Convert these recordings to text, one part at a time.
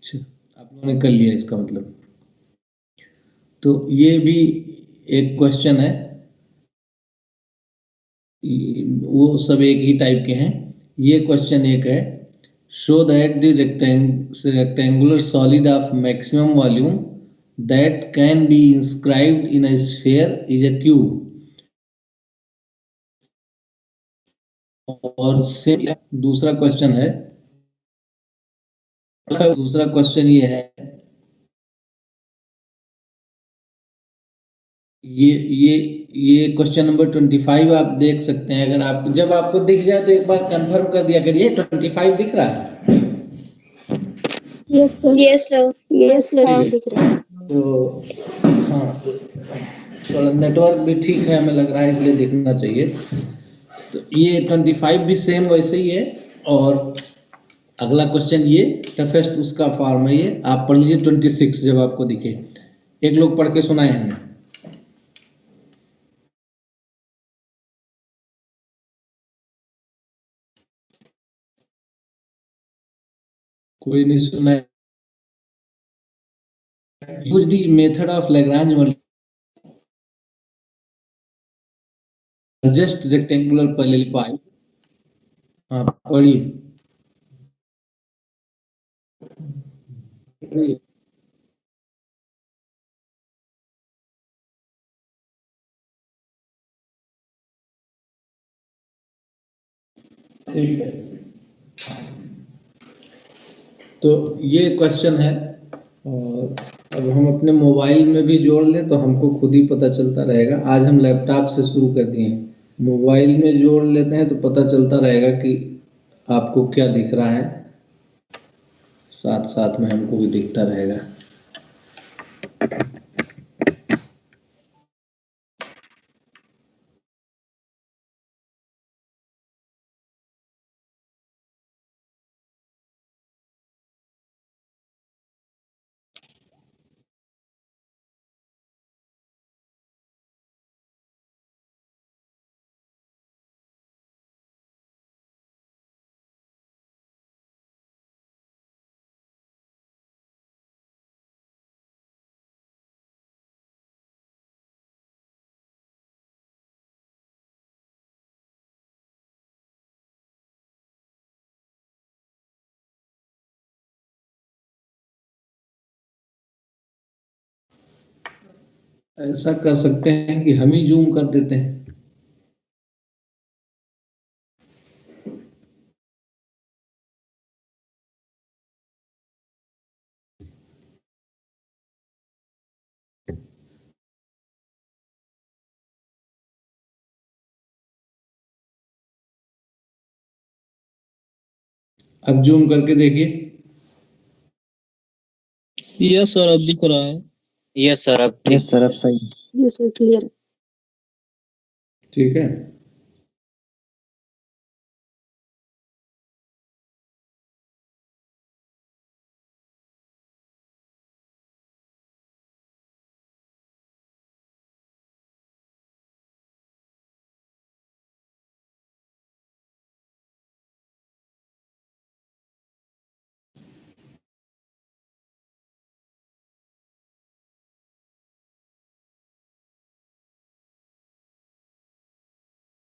अच्छा, आप लोगों ने कर लिया इसका मतलब। तो ये भी एक क्वेश्चन है, वो सब एक ही टाइप के हैं। ये क्वेश्चन एक है, show that the rectangular solid of maximum volume that can be inscribed in a sphere is a cube. और से दूसरा क्वेश्चन है, दूसरा क्वेश्चन ये है, ये क्वेश्चन नंबर 25 आप देख सकते हैं। अगर आप, जब आपको दिख जाए तो एक बार कंफर्म कर दिया करिए। 25 दिख रहा है? Yes sir, yes sir, yes sir दिख रहा है। तो हाँ, थोड़ा नेटवर्क भी ठीक है हमें लग रहा है, इसलिए दिखना चाहिए। तो ये 25 भी सेम वैसे ही है। और अगला क्वेश्चन ये टफेस्ट उसका फॉर्म है, ये आप पढ़ लीजिए 26 जब आपको दिखे। एक लोग पढ़ के सुनाए हमें। कोई नहीं सुना। Use the method of Lagrange just rectangular parallelopiped. हाँ पढ़िए। ठीक है, तो ये क्वेश्चन है। और अब हम अपने मोबाइल में भी जोड़ लें तो हमको खुद ही पता चलता रहेगा। आज हम लैपटॉप से शुरू कर दिए हैं, मोबाइल में जोड़ लेते हैं तो पता चलता रहेगा कि आपको क्या दिख रहा है, साथ साथ में हमको भी दिखता रहेगा। ऐसा कर सकते हैं कि हम ही जूम कर देते हैं। अब जूम करके देखिए। यस सर, अब दिख रहा है। यस सर, अब यस सर, अब सही। Yes sir, clear. ठीक है,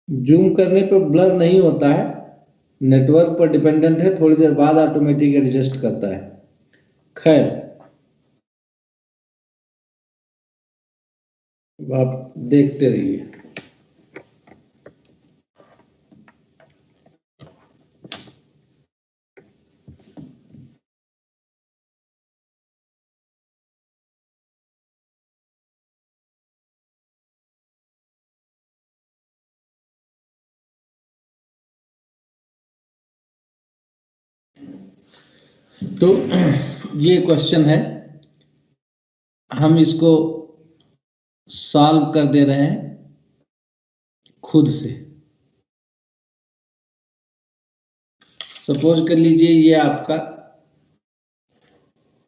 जूम करने पर ब्लर नहीं होता है, नेटवर्क पर डिपेंडेंट है, थोड़ी देर बाद ऑटोमेटिक एडजस्ट करता है। खैर, आप देखते रहिए। तो ये क्वेश्चन है, हम इसको सॉल्व कर दे रहे हैं खुद से। सपोज कर लीजिए ये आपका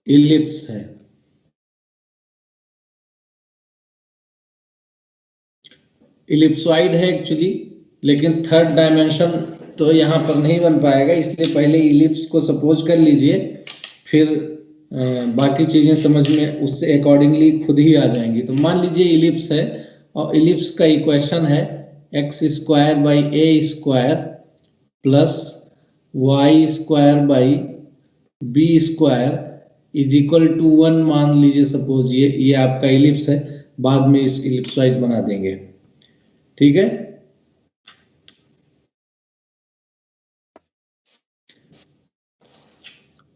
इलिप्स है, इलिप्सॉइड है एक्चुअली, लेकिन थर्ड डायमेंशन तो यहाँ पर नहीं बन पाएगा, इसलिए पहले इलिप्स को सपोज कर लीजिए, फिर बाकी चीजें समझ में उससे अकॉर्डिंगली खुद ही आ जाएंगी। तो मान लीजिए इलिप्स है और इलिप्स का इक्वेशन है x square by a square plus y square by b square is equal to 1 मान लीजिए। सपोज ये आपका इलिप्स है, बाद में इस इलिप्सॉइड बना देंगे, ठीक है।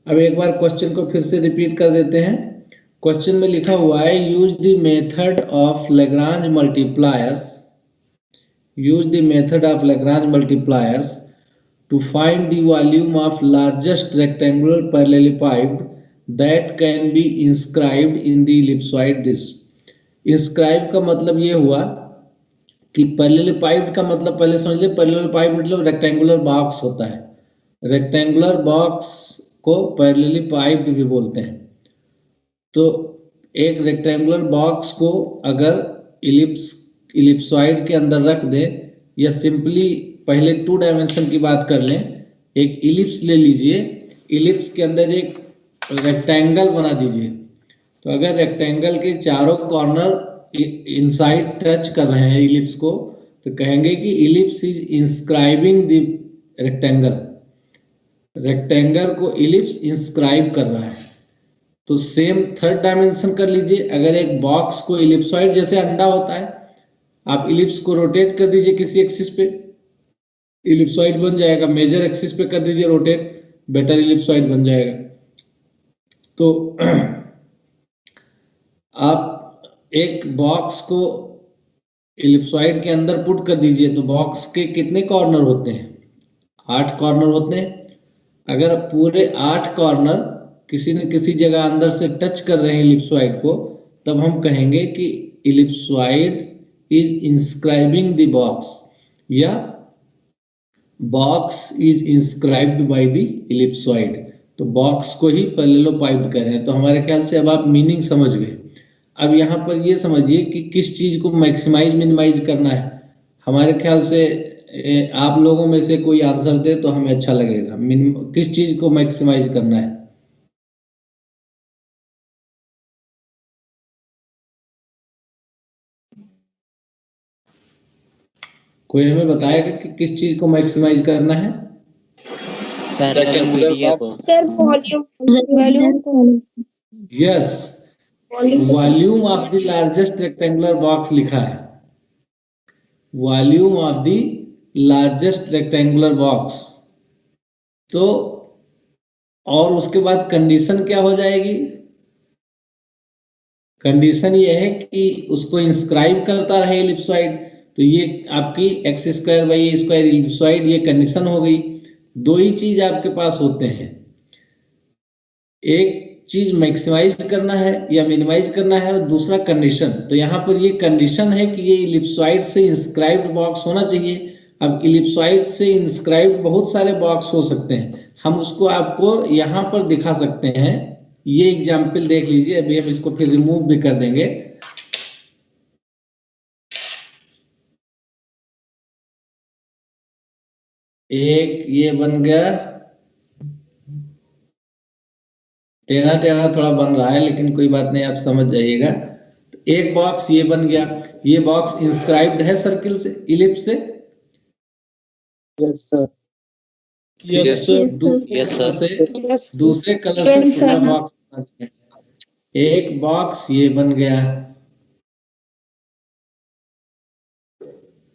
अब एक बार क्वेश्चन को फिर से रिपीट कर देते हैं। क्वेश्चन में लिखा हुआ है use the method of Lagrange multipliers, use the method of Lagrange multipliers to find the volume of largest rectangular parallelepiped that can be inscribed in the ellipsoid this। inscribe का मतलब ये हुआ कि parallelepiped का मतलब पहले समझ ले, parallelepiped मतलब रेक्टेंगुलर बॉक्स होता है, रेक्टेंगुलर बॉक्स को parallelepiped भी बोलते हैं। तो एक रेक्टेंगुलर बॉक्स को अगर इलिप्सॉइड के अंदर रख दे, या सिंपली पहले 2 डायमेंशन की बात कर लें, एक इलिप्स ले लीजिए, इलिप्स के अंदर एक रेक्टेंगल बना दीजिए। तो अगर रेक्टेंगल के चारों कॉर्नर इनसाइड टच कर रहे हैं इलिप्स को, तो कहेंगे कि ellipse is inscribing the rectangle, rectangle को इलिप्स इंस्क्राइब कर रहा है। तो सेम 3rd डायमेंशन कर लीजिए, अगर एक बॉक्स को इलिप्सॉइड जैसे अंडा होता है, आप इलिप्स को रोटेट कर दीजिए किसी एक्सिस पे, इलिप्सॉइड बन जाएगा। मेजर एक्सिस पे कर दीजिए रोटेट, बेटर इलिप्सॉइड बन जाएगा। तो आप एक बॉक्स को इलिप्सॉइड के अंदर पुट कर दीजिए, तो बॉक्स के कितने कॉर्नर होते हैं? 8 कॉर्नर होते हैं। अगर पूरे 8 कॉर्नर किसी न किसी जगह अंदर से टच कर रहे हैं इलिप्सॉइड को, तब हम कहेंगे कि ellipsoid is inscribing the box, या box is inscribed by the ellipsoid. तो बॉक्स को ही पैरेललोपाइप्ड कह रहे हैं। तो हमारे ख्याल से अब आप मीनिंग समझ गए। अब यहाँ पर ये समझिए कि किस चीज को मैक्सिमाइज मिनिमाइज करना है। हमारे ख्याल से आप लोगों में से कोई आंसर दे तो हमें अच्छा लगेगा। किस चीज को मैक्सिमाइज करना है? कोई हमें बताएगा कि किस चीज को मैक्सिमाइज करना है? Sir volume yes, volume of the largest rectangular box लिखा है, volume of the largest rectangular box. तो और उसके बाद कंडीशन क्या हो जाएगी? कंडीशन ये है कि उसको इंस्क्राइब करता रहे इलिप्सॉइड। तो ये आपकी x square by a square ellipsoid, ये कंडीशन हो गई। 2 ही चीज आपके पास होते हैं, एक चीज मैक्सिमाइज करना है या मिनिमाइज करना है, और दूसरा कंडीशन। तो यहाँ पर ये कंडीशन है कि ये इलिप्सॉइड से इंस्क्राइब्ड बॉक्स होना चाहिए। अब इलिप्सॉइड से इंस्क्राइब्ड बहुत सारे बॉक्स हो सकते हैं, हम उसको आपको यहाँ पर दिखा सकते हैं। ये एग्जाम्पल देख लीजिए। अभी हम इसको फिर रिमूव भी कर देंगे। एक ये बन गया, टेढ़ा टेढ़ा थोड़ा बन रहा है, लेकिन कोई बात नहीं, आप समझ जाइएगा। तो एक बॉक्स ये बन गया, ये बॉक्स इंस्क्राइब्ड है सर्किल से, इलिप्स से। यस सर, यस सर, दूसरे कलर से दूसरा बॉक्स, एक बॉक्स ये बन गया,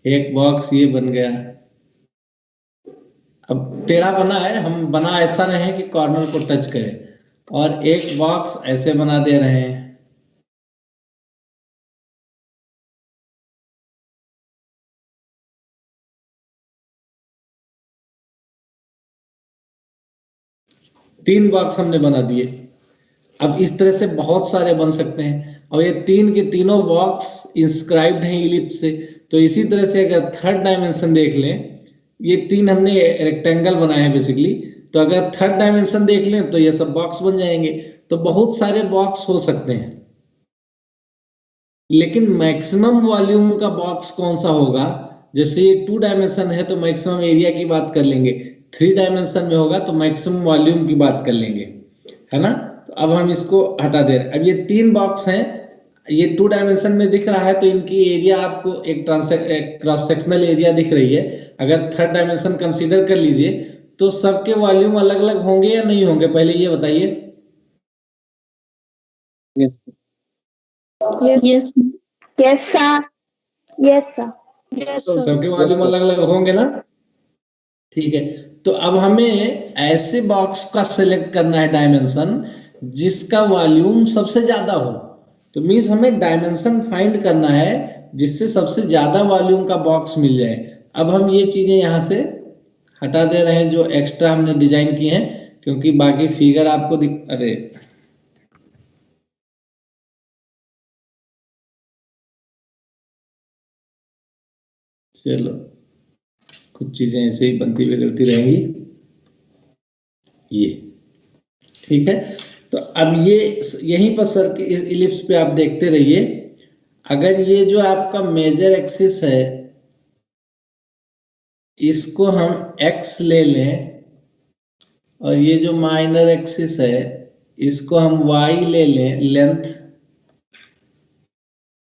एक बॉक्स ये बन गया। अब टेढ़ा बना है, हम बना ऐसा नहीं है कि कॉर्नर को टच करे, और एक बॉक्स ऐसे बना दे रहे हैं। तीन बॉक्स हमने बना दिए। अब इस तरह से बहुत सारे बन सकते हैं, और ये 3 के तीनों बॉक्स इंस्क्राइब्ड हैं इलिप्स से। तो इसी तरह से अगर 3rd डायमेंशन देख लें, ये 3 हमने रेक्टेंगल बनाए हैं बेसिकली। तो अगर 3rd डायमेंशन देख लें तो ये सब बॉक्स बन जाएंगे। तो बहुत सारे बॉक्स हो सकते हैं, लेकिन मैक्सिमम वॉल्यूम का बॉक्स कौन सा होगा? जैसे ये 2 डायमेंशन है तो मैक्सिमम एरिया की बात कर लेंगे, 3 डायमेंशन में होगा तो मैक्सिमम वॉल्यूम की बात कर लेंगे, है ना। तो अब हम इसको हटा दे रहे हैं। अब ये 3 बॉक्स हैं, ये 2 डायमेंशन में दिख रहा है तो इनकी एरिया आपको एक क्रॉस सेक्शनल एरिया दिख रही है। अगर 3rd डायमेंशन कंसीडर कर लीजिए तो सबके वॉल्यूम अलग अलग होंगे या नहीं होंगे, पहले ये बताइए। Yes. Yes. Yes, sir. Yes, sir. Yes, sir. सबके वॉल्यूम अलग अलग होंगे ना, ठीक है। तो अब हमें ऐसे बॉक्स का सिलेक्ट करना है डायमेंशन जिसका वॉल्यूम सबसे ज्यादा हो। तो मीन्स हमें डायमेंशन फाइंड करना है जिससे सबसे ज्यादा वॉल्यूम का बॉक्स मिल जाए। अब हम ये चीजें यहाँ से हटा दे रहे हैं जो एक्स्ट्रा हमने डिजाइन की हैं, क्योंकि बाकी फिगर आपको अरे चलो कुछ चीजें ऐसे ही बनती बिगड़ती रहेंगी, ये ठीक है। तो अब ये यहीं पर सर के इस इलिप्स पे आप देखते रहिए। अगर ये जो आपका मेजर एक्सिस है इसको हम x ले लें और ये जो माइनर एक्सिस है इसको हम y ले लें लेंथ,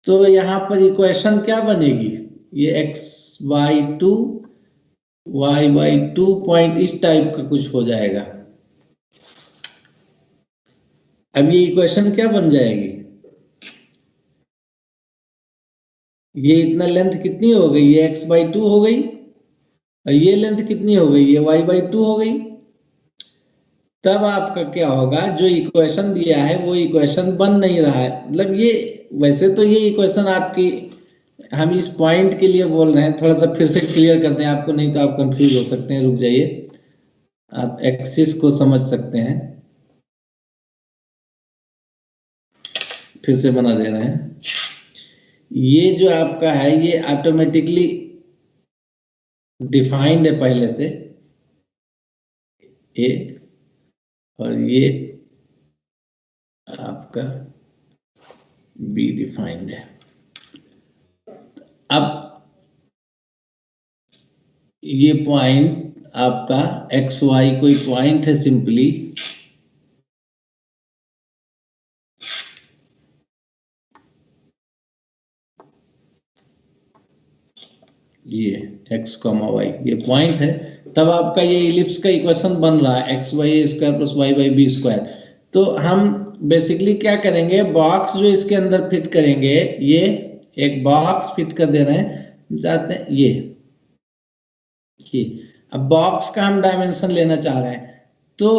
तो यहां पर इक्वेशन क्या बनेगी, ये x/2 y/2 पॉइंट इस टाइप का कुछ हो जाएगा। अब ये इक्वेशन क्या बन जाएगी, ये इतना लेंथ कितनी हो गई, ये x/2 हो गई और ये लेंथ कितनी हो गई, ये y/2 हो गई। तब आपका क्या होगा, जो इक्वेशन दिया है वो इक्वेशन बन नहीं रहा है। मतलब ये वैसे तो ये इक्वेशन आपकी, हम इस पॉइंट के लिए बोल रहे हैं, थोड़ा सा फिर से क्लियर करते हैं आपको, नहीं तो आप कंफ्यूज हो सकते हैं। रुक जाइए, आप एक्सिस को समझ सकते हैं, फिर से बना दे रहे हैं। ये जो आपका है ये ऑटोमेटिकली डिफाइंड है पहले से ए, और ये आपका बी डिफाइंड है। अब ये पॉइंट आपका एक्स वाई कोई पॉइंट है सिंपली, ये x, y ये पॉइंट है। तब आपका ये इलिप्स का इक्वेशन बन रहा है x/a² + y/b²। तो हम बेसिकली क्या करेंगे, बॉक्स जो इसके अंदर फिट करेंगे, ये एक बॉक्स फिट कर दे रहे हैं, चाहते हैं ये अब बॉक्स का हम डायमेंशन लेना चाह रहे हैं, तो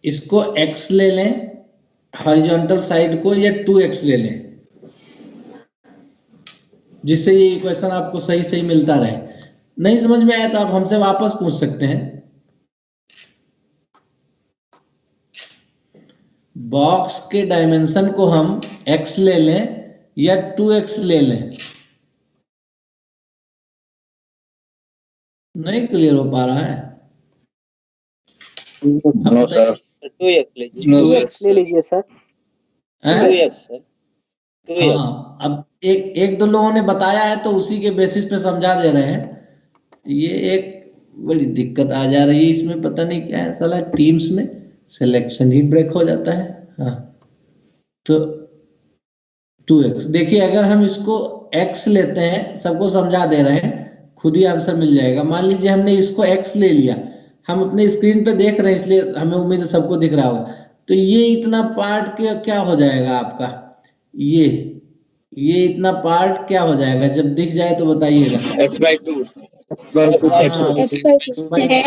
इसको x ले लें हॉरिजॉन्टल साइड को, या 2x ले लें, जिससे ये इक्वेशन आपको सही सही मिलता रहे। नहीं समझ में आया तो आप हमसे वापस पूछ सकते हैं। बॉक्स के डायमेंशन को हम x ले लें या 2x ले लें, नहीं क्लियर हो पा रहा है। नो सर, 2x ले लीजिए सर। 2x sir, 2x। हाँ, अब एक दो लोगों ने बताया है तो उसी के बेसिस पे समझा दे रहे हैं। ये एक बड़ी दिक्कत आ जा रही है इसमें, पता नहीं क्या है साला, टीम्स में सिलेक्शन ही ब्रेक हो जाता है। हाँ, तो 2x देखिए, अगर हम इसको x लेते हैं, सबको समझा दे रहे हैं, खुद ही आंसर मिल जाएगा। मान लीजिए हमने इसको x ले लिया, हम अपने स्क्रीन पे देख रहे हैं इसलिए हमें उम्मीद है सबको दिख रहा होगा। तो ये इतना पार्ट क्या हो जाएगा आपका, ये इतना पार्ट क्या हो जाएगा, जब दिख जाए तो बताइएगा। x/2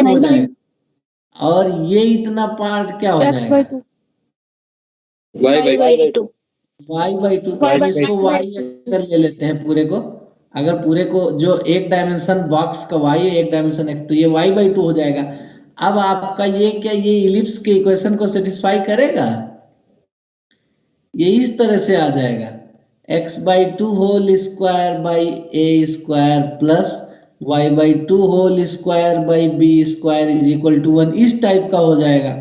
हो जाएगा। और ये इतना पार्ट क्या हो जाएगा, y/2। y/2। इसको y अगर ले लेते हैं पूरे को, अगर पूरे को जो एक डायमेंशन बॉक्स का y है, एक डायमेंशन x, तो ये y/2 हो जाएगा। अब आपका ये क्या, ये इलिप्स के इक्वेशन को सेटिस्फाई करेगा, ये इस तरह से आ जाएगा, x/2 whole square by a² plus y/2 whole square by b² is equal to 1, इस टाइप का हो जाएगा।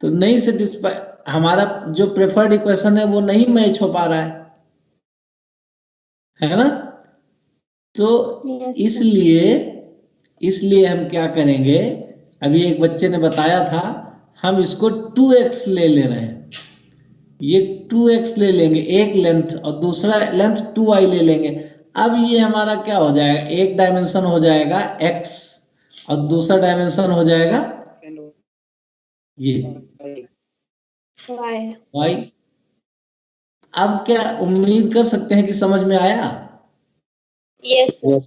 तो नहीं सेटिस्फाई, हमारा जो प्रेफर्ड इक्वेशन है वो नहीं मैच हो पा रहा है ना। तो इसलिए हम क्या करेंगे, अभी एक बच्चे ने बताया था, हम इसको 2x ले रहे हैं, ये 2x ले लेंगे एक लेंथ और दूसरा लेंथ 2y ले लेंगे। अब ये हमारा क्या हो जाएगा, एक डायमेंशन हो जाएगा x और दूसरा डायमेंशन हो जाएगा ये y। अब क्या उम्मीद कर सकते हैं कि समझ में आया? Yes, sir.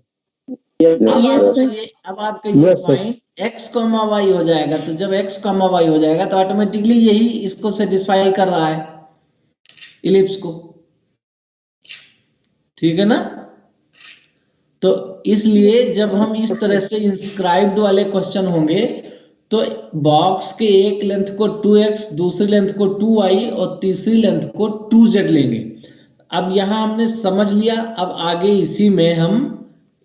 अब आपका ये पॉइंट x, y हो जाएगा। तो जब x, y हो जाएगा तो ऑटोमेटिकली यही इसको सेटिस्फाई कर रहा है, इलिप्स को। ठीक है ना? तो इसलिए जब हम इस तरह से इंस्क्राइब्ड वाले क्वेश्चन होंगे तो बॉक्स के एक लेंथ को 2x, दूसरी लेंथ को 2y और तीसरी लेंथ को 2z लेंगे। अब यहां हमने समझ लिया, अब आगे इसी में हम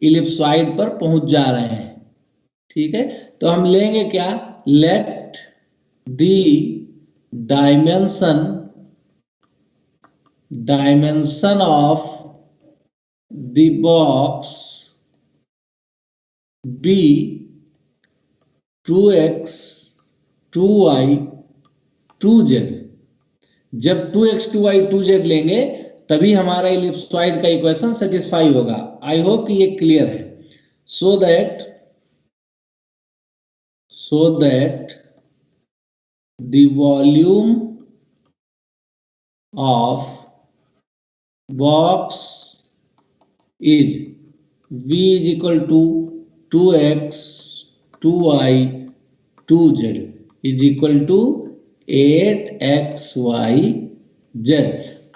इलिप्सॉइड पर पहुंच जा रहे हैं। ठीक है, तो हम लेंगे क्या, let the dimension of the box be 2x, 2y, 2z। जब 2x, 2y, 2z लेंगे तभी हमारा इलिप्सॉइड का इक्वेशन सेटिस्फाई होगा। आई होप कि ये क्लियर है। So that the volume of box is V is equal to 2x, 2y, 2z is equal to 8xy z।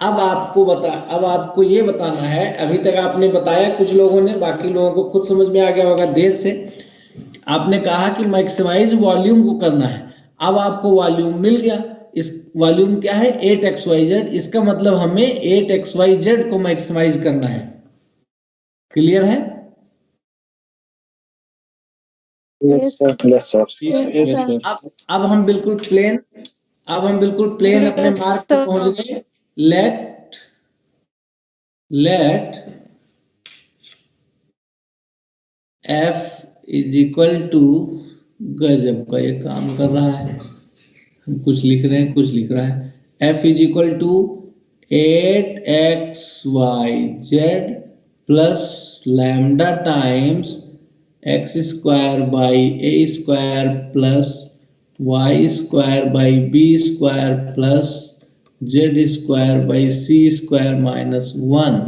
अब आपको ये बताना है, अभी तक आपने बताया कुछ लोगों ने, बाकी लोगों को खुद समझ में आ गया होगा देर से। आपने कहा कि मैक्सिमाइज वॉल्यूम को करना है। अब आपको वॉल्यूम मिल गया, इस वॉल्यूम क्या है 8xyz, इसका मतलब हमें 8xyz को मैक्सिमाइज करना है। क्लियर है? Yes, sir. अब हम बिल्कुल प्लेन अपने मार्क पे पहुंच गए। Let f is equal to, गजब का ये काम कर रहा है, हम कुछ लिख रहे हैं, कुछ लिख रहा है। f is equal to 8xyz plus lambda times x square by a square plus y square by b square plus z square by c square minus 1।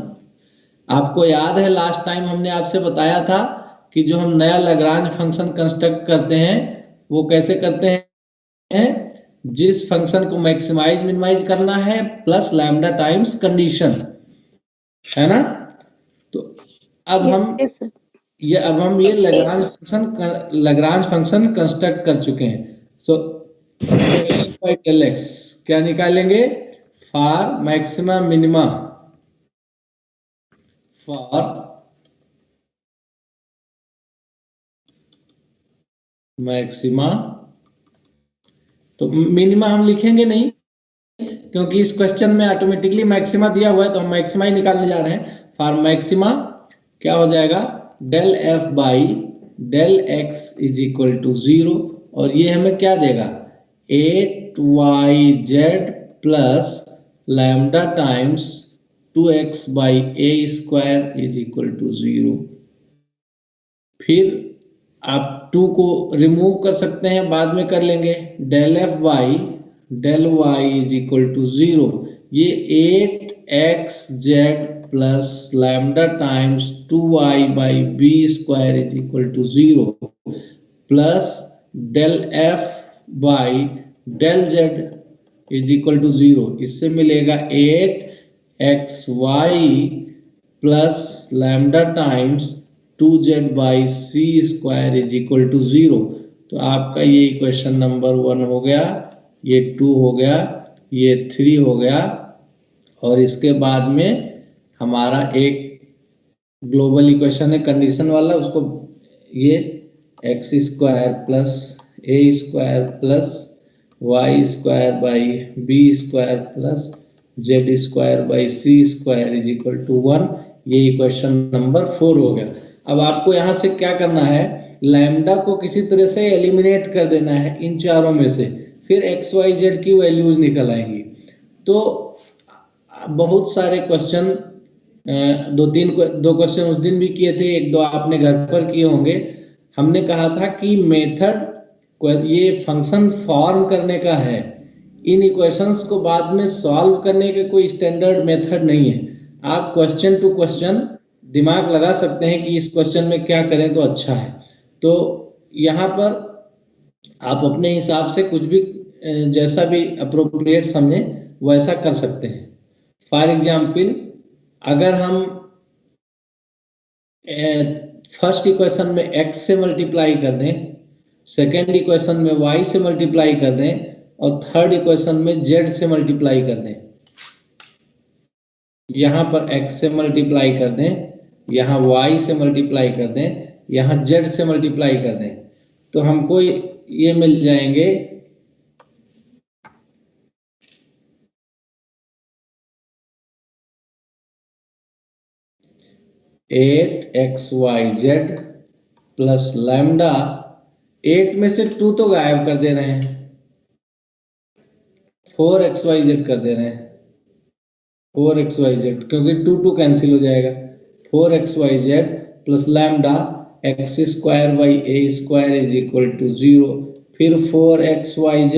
आपको याद है लास्ट टाइम हमने आपसे बताया था कि जो हम नया लैग्रांज फंक्शन कंस्ट्रक्ट करते हैं वो कैसे करते हैं, जिस फंक्शन को मैक्सिमाइज मिनिमाइज करना है प्लस लैम्डा टाइम्स कंडीशन, है ना? तो अब हम ये लैग्रांज फंक्शन कंस्ट्रक्ट कर चुके हैं। सो del x क्या निकालेंगे, for maxima minima, for maxima. तो मिनिमा हम लिखेंगे नहीं क्योंकि इस क्वेश्चन में ऑटोमेटिकली मैक्सिमा दिया हुआ है, तो हम मैक्सिमा ही निकालने जा रहे हैं। फॉर मैक्सिमा क्या हो जाएगा, del f by del x is equal to 0, और ये हमें क्या देगा 8yz plus lambda times 2x by a square is equal to 0। फिर आप 2 को रिमूव कर सकते हैं, बाद में कर लेंगे। Del f by del y is equal to 0, ये 8xz plus lambda times 2y by b square is equal to 0 plus del f by del z is equal to 0। इससे मिलेगा 8xy plus lambda times 2z by c square is equal to 0। तो आपका ये equation number 1 हो गया, ये 2 हो गया, ये 3 हो गया, और इसके बाद में हमारा एक ग्लोबल इक्वेशन है कंडीशन वाला, उसको ये x square plus a square plus y square by b square plus z square by c square is equal to 1। ये इक्वेशन नंबर 4 हो गया। अब आपको यहाँ से क्या करना है, लैम्डा को किसी तरह से एलिमिनेट कर देना है इन चारों में से, फिर एक्स वाई जेड की वैल्यूज निकल आएंगी। तो बहुत सारे क्वेश्चन, दो क्वेश्चन उस दिन भी किए थे, एक दो आपने घर पर किए होंगे। हमने कहा था कि मेथड ये फंक्शन फॉर्म करने का है, इन इक्वेशंस को बाद में सॉल्व करने के कोई स्टैंडर्ड मेथड नहीं है। आप क्वेश्चन टू क्वेश्चन दिमाग लगा सकते हैं कि इस क्वेश्चन में क्या करें तो अच्छा है। तो यहाँ पर आप अपने हिसाब से कुछ भी जैसा भी अप्रोप्रिएट समझे वैसा कर सकते हैं। फॉर एग्जाम्पल, अगर हम फर्स्ट इक्वेशन में x से मल्टीप्लाई कर दें, सेकेंड इक्वेशन में y से मल्टीप्लाई कर दें और थर्ड इक्वेशन में z से मल्टीप्लाई कर दें, यहाँ पर x से मल्टीप्लाई कर दें, यहाँ y से मल्टीप्लाई कर दें, यहाँ z से मल्टीप्लाई कर दें, तो हमको ये मिल जाएंगे 8xyz प्लस लैम्डा। 8 में से 2 तो गायब कर दे रहे हैं, 4xyz कर दे रहे हैं, 4xyz, क्योंकि 2 2 कैंसिल हो जाएगा। 4xyz plus lambda x square by a square is equal to 0, फिर 4xyz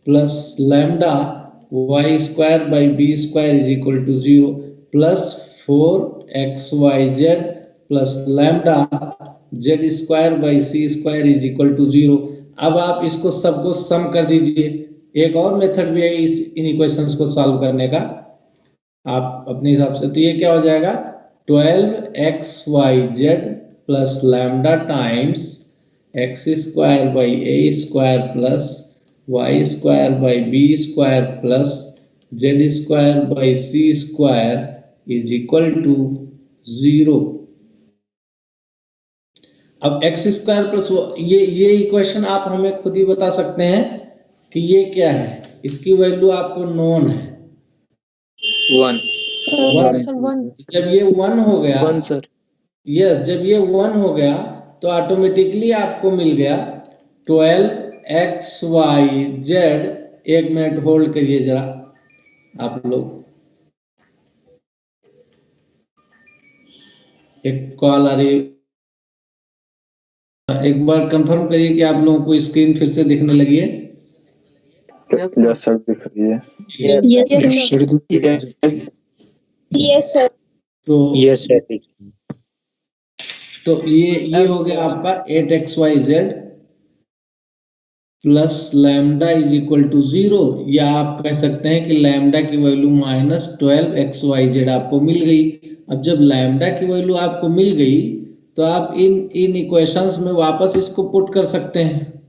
plus lambda y square by b square is equal to 0 plus 4xyz plus lambda z square by c square is equal to 0। अब आप इसको सबको सम कर दीजिए। एक और method भी है इन इक्वेशंस को सॉल्व करने का, आप अपने हिसाब से। तो ये क्या हो जाएगा, 12xyz plus lambda times x square by a square plus y square by b square plus z square by c square is equal to 0। अब एक्स स्क्वायर प्लस ये इक्वेशन आप हमें खुद ही बता सकते हैं कि ये क्या है। इसकी वैल्यू आपको नोन है 1। जब ये 1 हो गया, 1 सर। यस, जब ये 1 हो गया तो ऑटोमेटिकली आपको मिल गया 12xyz। एक मिनट होल्ड करिए जरा आप लोग, एक कॉल आ रही है। एक बार कंफर्म करिए कि आप लोगों को स्क्रीन फिर से दिखने लगी है। यस सर, दिख रही है। Yes sir. तो ये हो गया आपका 8xyz plus lambda is equal to 0, या आप कह सकते हैं कि लैम्डा की वैल्यू माइनस 12xyz आपको मिल गई। अब जब लैम्डा की वैल्यू आपको मिल गई तो आप इन इक्वेशंस में वापस इसको पुट कर सकते हैं।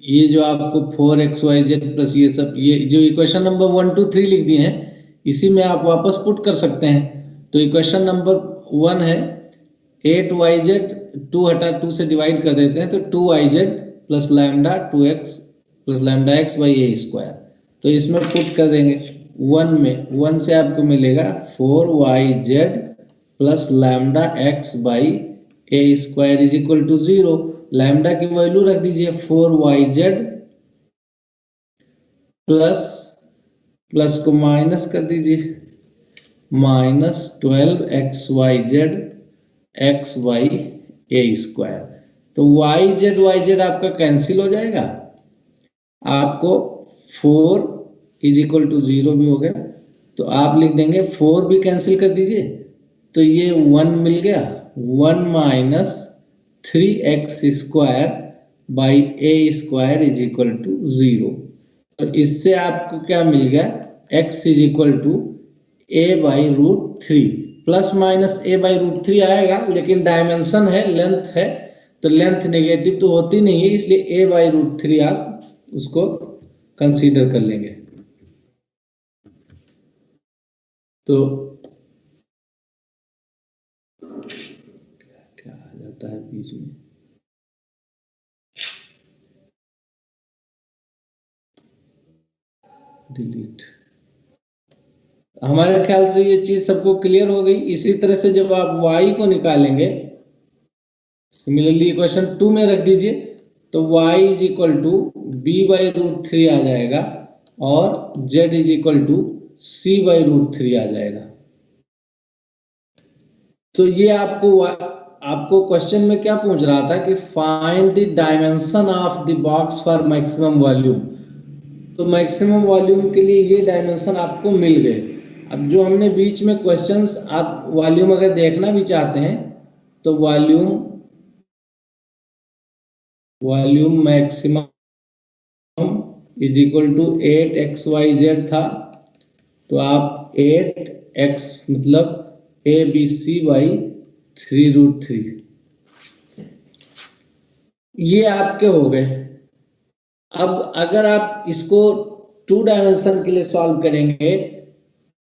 ये जो आपको 4xyz प्लस ये सब, ये जो इक्वेशन नंबर 1 2 3 लिख दिए हैं, इसी में आप वापस पुट कर सकते हैं। तो इक्वेशन नंबर 1 है 8yz, 2 हटा 2 से डिवाइड कर देते हैं तो 2yz plus lambda 2x plus lambda x by a square. तो इसमें पुट कर देंगे 1 में, 1 से आपको मिलेगा 4yz plus lambda x by a square is equal to 0। Lambda की वैल्यू रख दीजिए 4yz प्लस को माइनस कर दीजिए, minus 12xyz x by a square. तो yz आपका कैंसिल हो जाएगा, आपको 4 इज इक्वल टू 0 भी हो गया। तो आप लिख देंगे 4 भी कैंसिल कर दीजिए, तो ये 1 मिल गया, 1 minus 3x square by a square is equal to 0। तो इससे आपको क्या मिल गया, x is equal to a by root 3। Plus minus a by root 3 आएगा, लेकिन डायमेंशन है, लेंथ है, तो लेंथ नेगेटिव तो होती नहीं है, इसलिए a बाई रूट 3 आप उसको कंसीडर कर लेंगे। तो क्या आ जाता है बीच में, डिलीट। हमारे ख्याल से ये चीज सबको क्लियर हो गई। इसी तरह से जब आप y को निकालेंगे, सिमिलरली इक्वेशन 2 में रख दीजिए, तो y is equal to b/√3 आ जाएगा और z is equal to c/√3 आ जाएगा। तो ये आपको क्वेश्चन में क्या पूछ रहा था कि find the dimension of the box for maximum volume. तो मैक्सिमम वॉल्यूम के लिए ये डायमेंशन आपको मिल गए। अब जो हमने बीच में क्वेश्चंस, आप वॉल्यूम अगर देखना भी चाहते हैं तो volume maximum is equal to 8xyz था, तो आप 8x मतलब ABC/3√3 ये आपके हो गए। अब अगर आप इसको 2 डायमेंशन के लिए सॉल्व करेंगे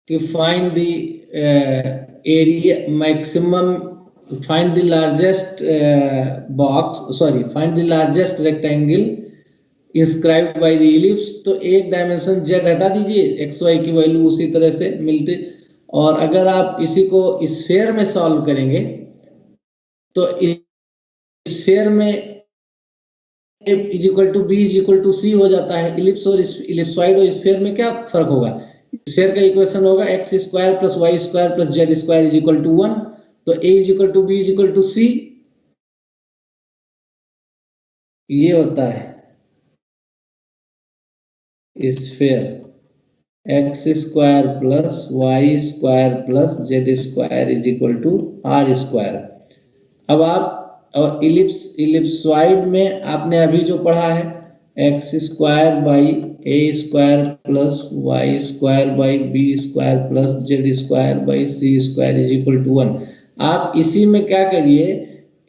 कि find the area maximum, find the largest find the largest rectangle inscribed by the ellipse, तो एक डायमेंशन z हटा दीजिए, xy की वैल्यू उसी तरह से मिलते। और अगर आप इसी को स्फीयर में सॉल्व करेंगे तो स्फीयर में is equal to b is equal to c हो जाता है। इलिप्स और इलिप्सॉइड और स्फीयर में क्या फर्क होगा? स्फीयर का इक्वेशन होगा x square plus y square plus z square is equal to 1, तो a is equal to b is equal to c, ये होता है sphere. x square plus y square plus z square is equal to r square. अब आप और ellipsoid में आपने अभी जो पढ़ा है x square by a square plus y square by b square plus z square by c square is equal to 1। आप इसी में क्या करिए,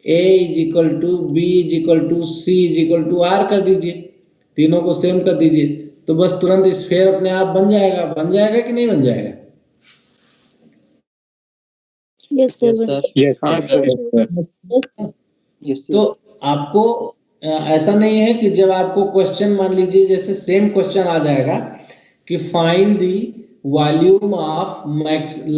a is equal to b is equal to c is equal to r कर दीजिए, तीनों को same कर दीजिए, तो बस तुरंत स्फीयर अपने आप बन जाएगा कि नहीं बन जाएगा? Yes, sir. Yes, Yes, तो आपको ऐसा नहीं है कि जब आपको क्वेश्चन, मान लीजिए जैसे सेम क्वेश्चन आ जाएगा कि find the volume of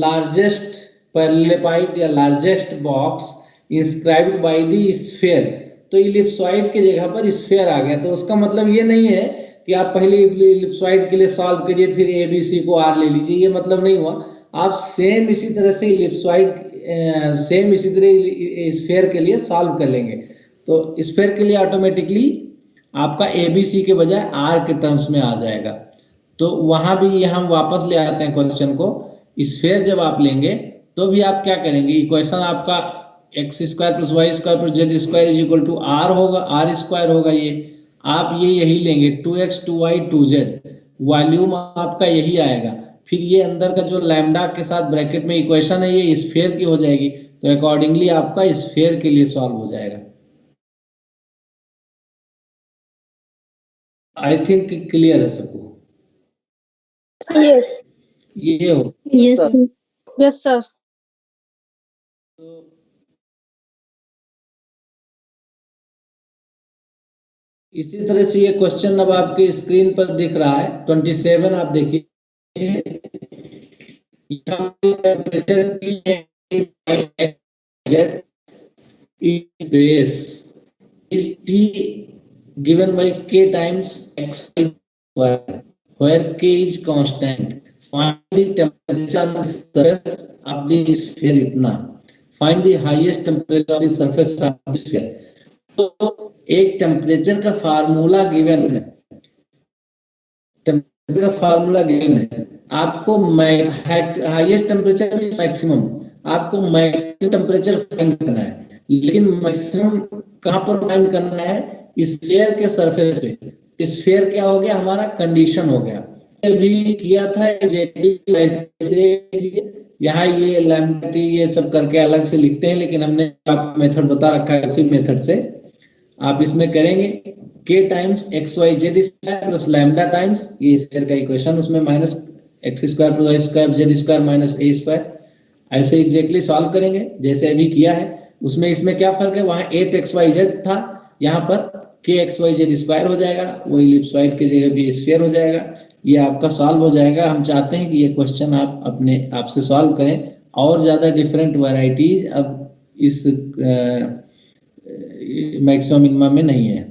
largest parallelepiped या largest box inscribed by the sphere, तो इलिप्सॉइड की जगह पर स्फीयर आ गया। तो उसका मतलब ये नहीं है कि आप पहले इलिप्सॉइड के लिए सॉल्व करिए फिर ABC को R ले लीजिए, ये मतलब नहीं हुआ। आप सेम इसी तरह से सेम इसी तरह स्फीयर के लिए सॉल्व कर लेंगे, तो स्फीयर के लिए ऑटोमेटिकली आपका ABC के बजाय R के टर्म्स में आ जाएगा। तो वहां भी हम वापस ले आते हैं क्वेश्चन को। स्फीयर जब आप लेंगे तो भी आप क्या करेंगे, इक्वेशन आपका x square plus y square plus z square is equal to R होगा, R स्क्वायर होगा। ये आप यही लेंगे 2x 2y 2z, वॉल्यूम आपका यही आएगा। फिर ये अंदर का जो लैम्डा के साथ ब्रैकेट में इक्वेशन है ये स्फीयर की हो जाएगी, तो अकॉर्डिंगली आपका स्फीयर के लिए सॉल्व हो जाएगा। आई थिंक क्लियर है सबको? Yes. ये हो Yes, sir. Yes, sir. इसी तरह से ये क्वेश्चन अब आपके स्क्रीन पर दिख रहा है 27, आप देखिए is T given by k times x square where k is constant. Find the temperature of the surface of the sphere इतना, find the highest temperature of the surface of the sphere। तो एक temperature का formula given है, temperature का formula given है, आपको highest temperature maximum, आपको maximum temperature find करना है, लेकिन मैक्सिमम कहां पर फाइंड करना है? स्फीयर के सरफेस पे। स्फीयर क्या हो गया हमारा? कंडीशन हो गया। भी किया था यहाँ ये लैम्डा टी ये सब करके अलग से लिखते हैं, लेकिन हमने आपको मेथड बता रखा है, उसी मेथड से आप इसमें करेंगे k times x y z square plus lambda times ये स्फीयर का इक्वेशन, उसमें minus x square plus y square z square minus a square, ऐसे एग्जैक्टली सॉल्व करेंगे जैसे अभी किया है। उसमें इसमें क्या फर्क है? वहां 8xyz था, यहाँ पर kxyz स्क्वायर हो जाएगा, वो इलिप्सॉइड की जगह भी स्फीयर हो जाएगा। ये आपका सॉल्व हो जाएगा। हम चाहते हैं कि ये क्वेश्चन आप अपने आप से सॉल्व करें, और ज़्यादा डिफरेंट वैरायटीज अब इस मैक्सिमम मिनिमम में नहीं है।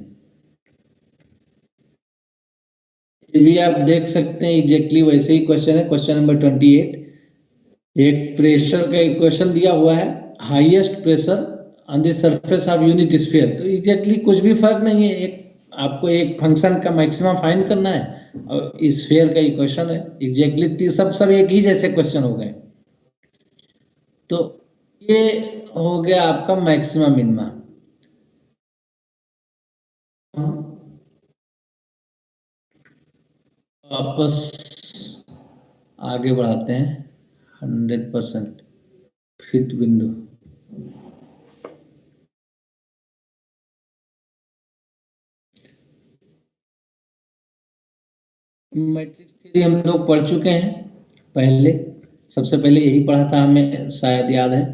ये भी आप देख सकते हैं एग्जैक्टली वैसे ही क्वेश्चन है। क्वेश्चन नंबर 28, एक प्रेशर का इक्वेशन दिया हुआ है, highest pressure on the surface of unit sphere. तो एग्जैक्टली कुछ भी फर्क नहीं है, एक आपको एक फंक्शन का मैक्सिमम फाइंड करना है और स्फीयर का इक्वेशन है। एग्जैक्टली सब एक ही जैसे क्वेश्चन हो गए। तो ये हो गया आपका मैक्सिमम मिनिमम। वापस आगे बढ़ाते हैं। 100% फिट विंडो। मैट्रिक्स थ्योरी हम लोग पढ़ चुके हैं पहले, सबसे पहले यही पढ़ा था, हमें शायद याद है।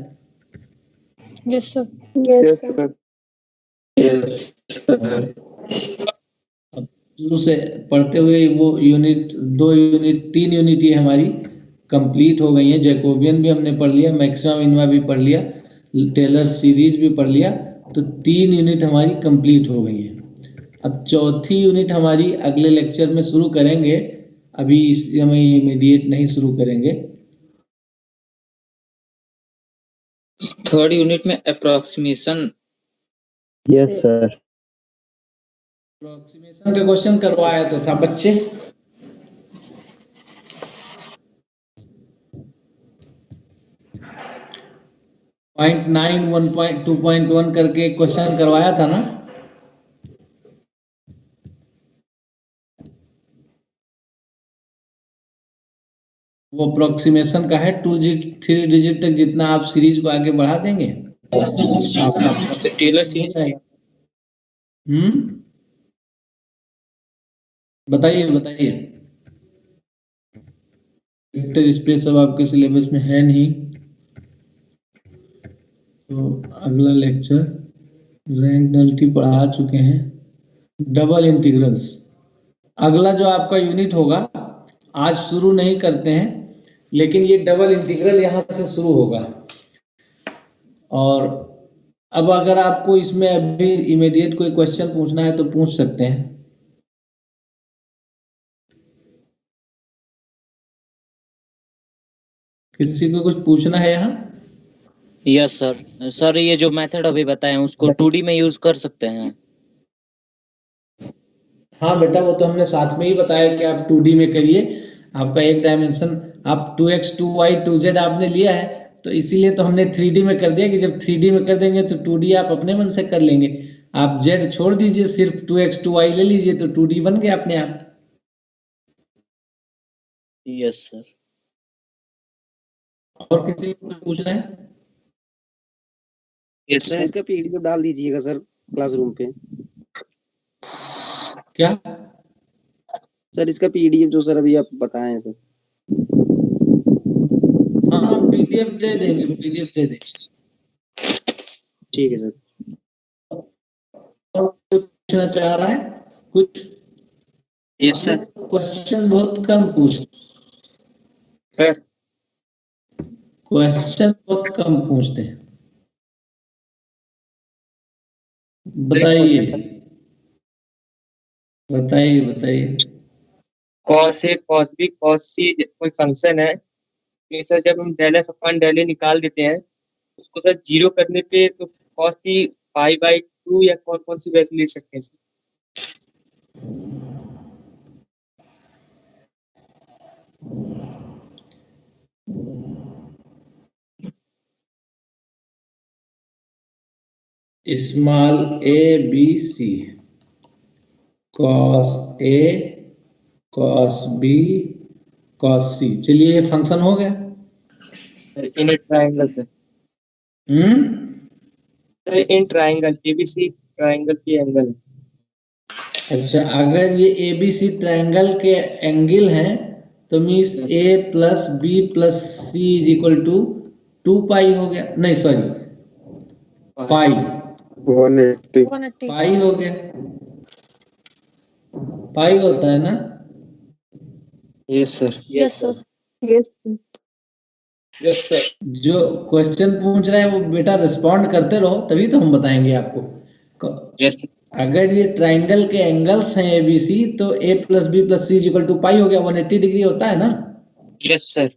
Yes, sir. Yes, sir. अब शुरू से पढ़ते हुए वो यूनिट 2 यूनिट 3 यूनिट ये हमारी कंप्लीट हो गई है। जैकोबियन भी हमने पढ़ लिया, मैक्सिमम मिनिमम भी पढ़ लिया, टेलर सीरीज भी पढ़ लिया। तो 3 यूनिट हमारी कंप्लीट हो गई है। अब चौथी यूनिट हमारी अगले लेक्चर में शुरू करेंगे, अभी इस समय इमीडिएट नहीं शुरू करेंगे। थर्ड यूनिट में अप्रोक्सीमेशन। Yes, sir. अप्रोक्सीमेशन का क्वेश्चन करवाया तो था बच्चे। पॉइंट 9 1.2.1 करके क्वेश्चन करवाया था ना। वो अप्रोक्सीमेशन का है, 3 डिजिट तक जितना आप सीरीज को आगे बढ़ा देंगे तो टेलर सीरीज बताइए बताइए। वेक्टर स्पेस अब आपके सिलेबस में है नहीं, तो अगला लेक्चर रैंक नलिटी पढ़ा चुके हैं। डबल इंटीग्रल्स अगला जो आपका यूनिट होगा, आज शुरू नहीं करते हैं, लेकिन ये डबल इंटीग्रल यहां से शुरू होगा। और अब अगर आपको इसमें अभी इमीडिएट कोई क्वेश्चन पूछना है तो पूछ सकते हैं। किसी को कुछ पूछना है यहाँ? Yes sir. सर ये जो मेथड अभी बताए उसको 2D में यूज कर सकते हैं? हाँ बेटा, वो तो हमने साथ में ही बताया कि आप 2D में करिए। आपका एक डायमेंशन आप 2x 2y 2z आपने लिया है, तो इसीलिए तो हमने 3D में कर दिया कि जब 3D में कर देंगे तो 2D आप अपने मन से कर लेंगे। आप z छोड़ दीजिए, सिर्फ 2x 2y ले लीजिए, तो 2D बन गया अपने आप। Yes sir. और किसी को पूछना है? Yes sir sir. इसका पीडीएफ डाल दीजिएगा सर क्लासरूम पे। क्या सर इसका पीडीएफ जो सर अभी आप बताए हैं सर। हाँ, पीडीएफ दे देंगे, पीडीएफ दे देंगे। ठीक है सर। और कोई पूछना चाह रहा है कुछ? Yes sir. क्वेश्चन बहुत कम पूछते, क्वेश्चन बहुत कम पूछते हैं। बताइए बताइए बताइए। cos A, cos B, cos C कोई फंक्शन है, तो सर जब हम del F upon del A निकाल देते हैं उसको सर जीरो करने पे तो cos T पाई बाई 2 या कौन सी वैल्यू ले सकते हैं sir? Small a b c, cos a cos b cos c. चलिए ये फंक्शन हो गया। In a triangle sir, in triangle ABC triangle के एंगल। अच्छा, अगर ये ए बी सी ट्राइंगल के एंगल हैं तो means a plus b plus c is equal to 2 pi हो गया। नहीं सॉरी, पाई 180. 180. पाई हो गया। पाई होता है ना। Yes sir. Yes, sir. Yes, sir. Yes sir. जो क्वेश्चन पूछ रहे हैं वो बेटा रिस्पॉन्ड करते रहो, तभी तो हम बताएंगे आपको। यस अगर ये ट्राइंगल के एंगल्स हैं ABC, तो A plus B plus C equal to pi हो गया, 180 डिग्री होता है ना। Yes sir.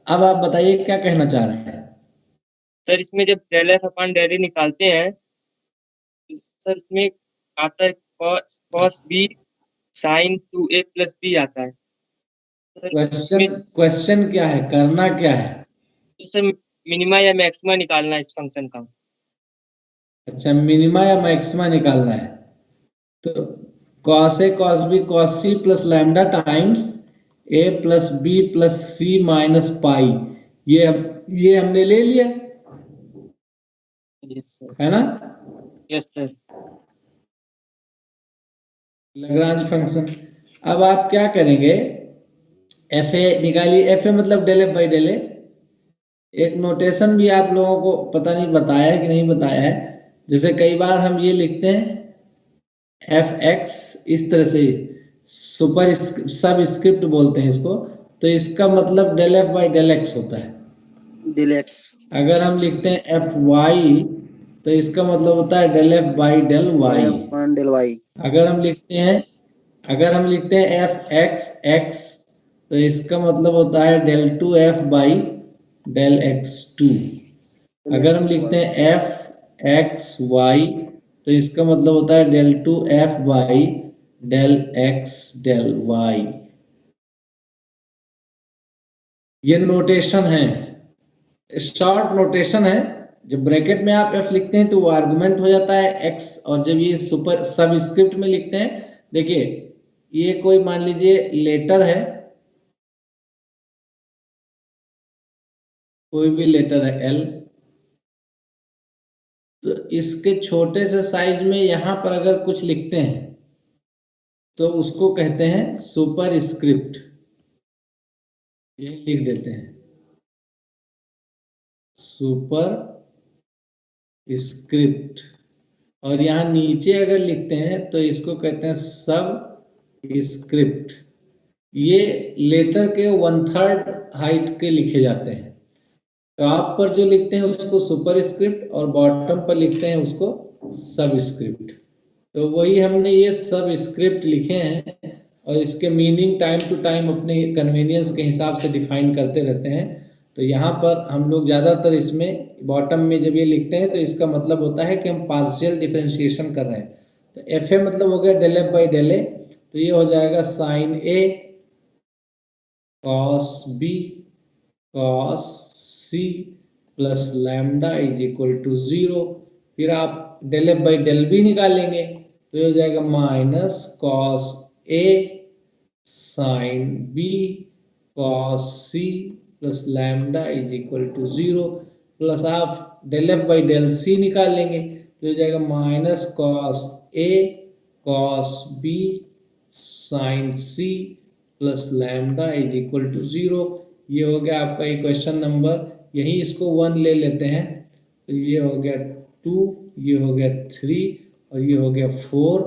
अब आप बताइए क्या कहना चाह रहे हैं। सर इसमें जब del f upon del a निकालते हैं तो सर इसमें आता है cos b sine 2a plus b आता है। सर क्वेश्चन क्या है, करना क्या है। तो सर मिनिमा या मैक्सिमा निकालना है इस फंक्शन का। अच्छा, मिनिमा या मैक्सिमा निकालना है। तो cos A cos B cos C plus lambda times A plus B plus C minus pi, ये हमने ले लिया, यस सर। है ना। Yes sir. Lagrange function. अब आप क्या करेंगे, एफ ए निकालिए। एफ ए मतलब डेल एफ बाई डेल ए। एक नोटेशन भी आप लोगों को पता नहीं बताया है कि नहीं बताया है, जैसे कई बार हम ये लिखते हैं एफ एक्स इस तरह से, सुपर सब स्क्रिप्ट बोलते हैं इसको, तो इसका मतलब del f by del x होता है। Del x. अगर हम लिखते हैं एफ वाई तो इसका मतलब होता है del f by del y. Del y. अगर हम लिखते हैं एफ एक्स एक्स तो इसका मतलब होता है del two f by del x two. अगर हम लिखते हैं एफ एक्स वाई तो इसका मतलब होता है del two f by del x del y. ये नोटेशन है, शॉर्ट नोटेशन है। जब ब्रैकेट में आप एफ लिखते हैं तो वो आर्गुमेंट हो जाता है एक्स, और जब ये सुपर सब स्क्रिप्ट में लिखते हैं, देखिए ये कोई मान लीजिए लेटर है, कोई भी लेटर है एल, तो इसके छोटे से साइज में यहां पर अगर कुछ लिखते हैं तो उसको कहते हैं सुपर स्क्रिप्ट। ये लिख देते हैं सुपर स्क्रिप्ट, और यहां नीचे अगर लिखते हैं तो इसको कहते हैं सब स्क्रिप्ट। ये लेटर के 1/3 हाइट के लिखे जाते हैं। टॉप पर जो लिखते हैं उसको सुपर स्क्रिप्ट और बॉटम पर लिखते हैं उसको सब स्क्रिप्ट। तो वही हमने ये सब स्क्रिप्ट लिखे हैं, और इसके मीनिंग टाइम टू टाइम अपने कन्वीनियंस के हिसाब से डिफाइन करते रहते हैं। तो यहाँ पर हम लोग ज़्यादातर इसमें बॉटम में जब ये लिखते हैं तो इसका मतलब होता है कि हम पार्शियल डिफरेंशिएशन कर रहे हैं। तो एफ ए मतलब हो गया del f by del a, तो ये हो जाएगा sine a cos b cos c plus lambda is equal to 0। फिर आप del f by del b निकालेंगे तो ये हो जाएगा minus cos a sine b cos c plus lambda is equal to 0, plus आप del f by del c निकालेंगे तो हो जाएगा minus cos a cos b sine c plus lambda is equal to 0। ये हो गया आपका इक्वेशन नंबर, यही इसको 1 ले लेते हैं तो ये हो गया 2, ये हो गया 3 और ये हो गया 4।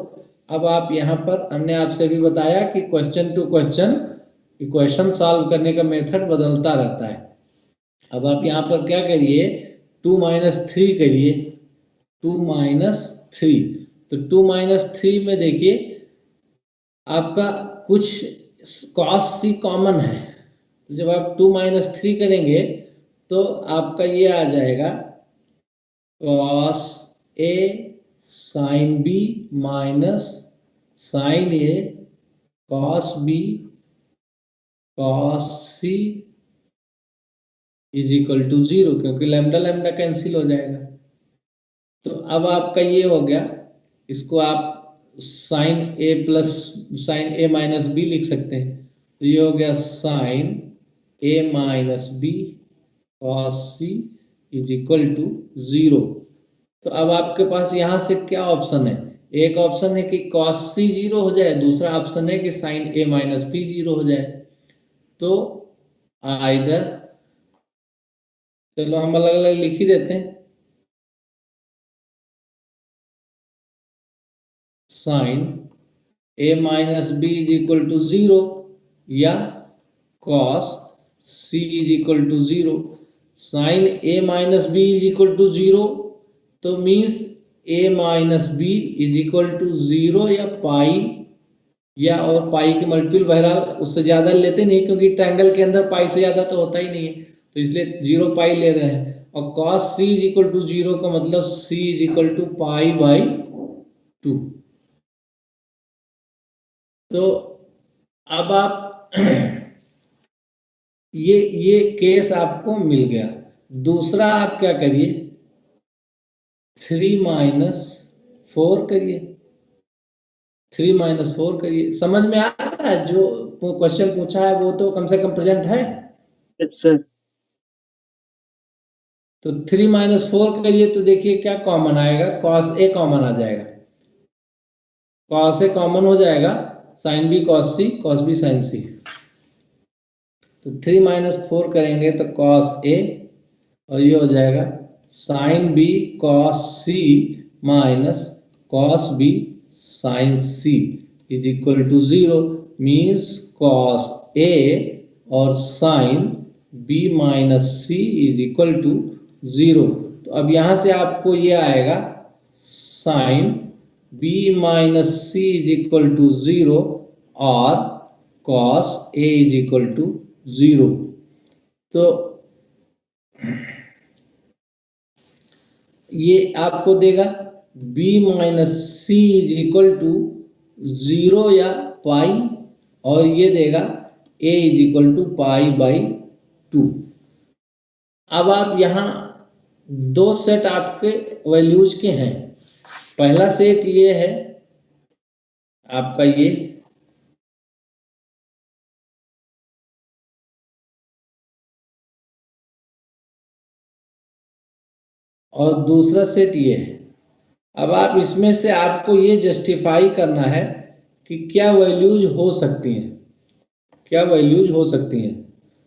अब आप यहाँ पर हमने आपसे भी बताया कि question to question equation solve करने का मेथड बदलता रहता है। अब आप यहाँ पर क्या करिए, 2 माइनस 3 करिए, 2 माइनस 3। तो 2 माइनस 3 में देखिए आपका कुछ कॉस सी कॉमन है, तो जब आप 2 माइनस 3 करेंगे तो आपका ये आ जाएगा cos a sine b minus sine a cos b cos c is equal to 0, क्योंकि लैम्डा लैम्डा कैंसिल हो जाएगा। तो अब आपका ये हो गया, इसको आप sine a plus sine a minus b लिख सकते हैं। तो ये हो गया sine a minus b cos c is equal to 0। तो अब आपके पास यहाँ से क्या ऑप्शन है, एक ऑप्शन है कि कॉस सी 0 हो जाए, दूसरा ऑप्शन है कि साइन ए माइनस बी 0 हो जाए। तो आइदर, चलो हम अलग अलग लिख ही देते हैं, sine a minus b is equal to 0 या cos c is equal to 0। Sine a minus b is equal to 0 तो means a minus b is equal to 0 या पाई, या और पाई के मल्टीपल, बहरहाल उससे ज्यादा लेते नहीं क्योंकि ट्रायंगल के अंदर पाई से ज्यादा तो होता ही नहीं है, तो इसलिए 0 पाई ले रहे हैं। और cos c is equal to 0 का मतलब c is equal to pi by 2। तो अब आप ये केस आपको मिल गया। दूसरा आप क्या करिए, 3 माइनस 4 करिए, 3 माइनस 4 करिए। समझ में आ रहा है? जो क्वेश्चन पूछा है वो तो कम से कम प्रेजेंट है। सर तो 3 माइनस 4 करिए तो देखिए क्या कॉमन आएगा, cos a कॉमन आ जाएगा, cos a कॉमन हो जाएगा, sin b cos b sin c। तो 3 माइनस 4 करेंगे तो cos a, और ये हो जाएगा sin b cos c minus cos b sin c is equal to 0। Means cos a और sin b minus c is equal to 0। तो अब यहां से आपको ये आएगा sin b minus c is equal to 0 और cos a is equal to 0। तो ये आपको देगा b minus c is equal to 0 या पाई, और ये देगा a is equal to pi by 2। अब आप यहां दो सेट आपके वैल्यूज के हैं। पहला सेट ये है आपका ये, और दूसरा सेट ये है। अब आप इसमें से आपको ये जस्टिफाई करना है कि क्या वैल्यूज हो सकती हैं, क्या वैल्यूज हो सकती हैं।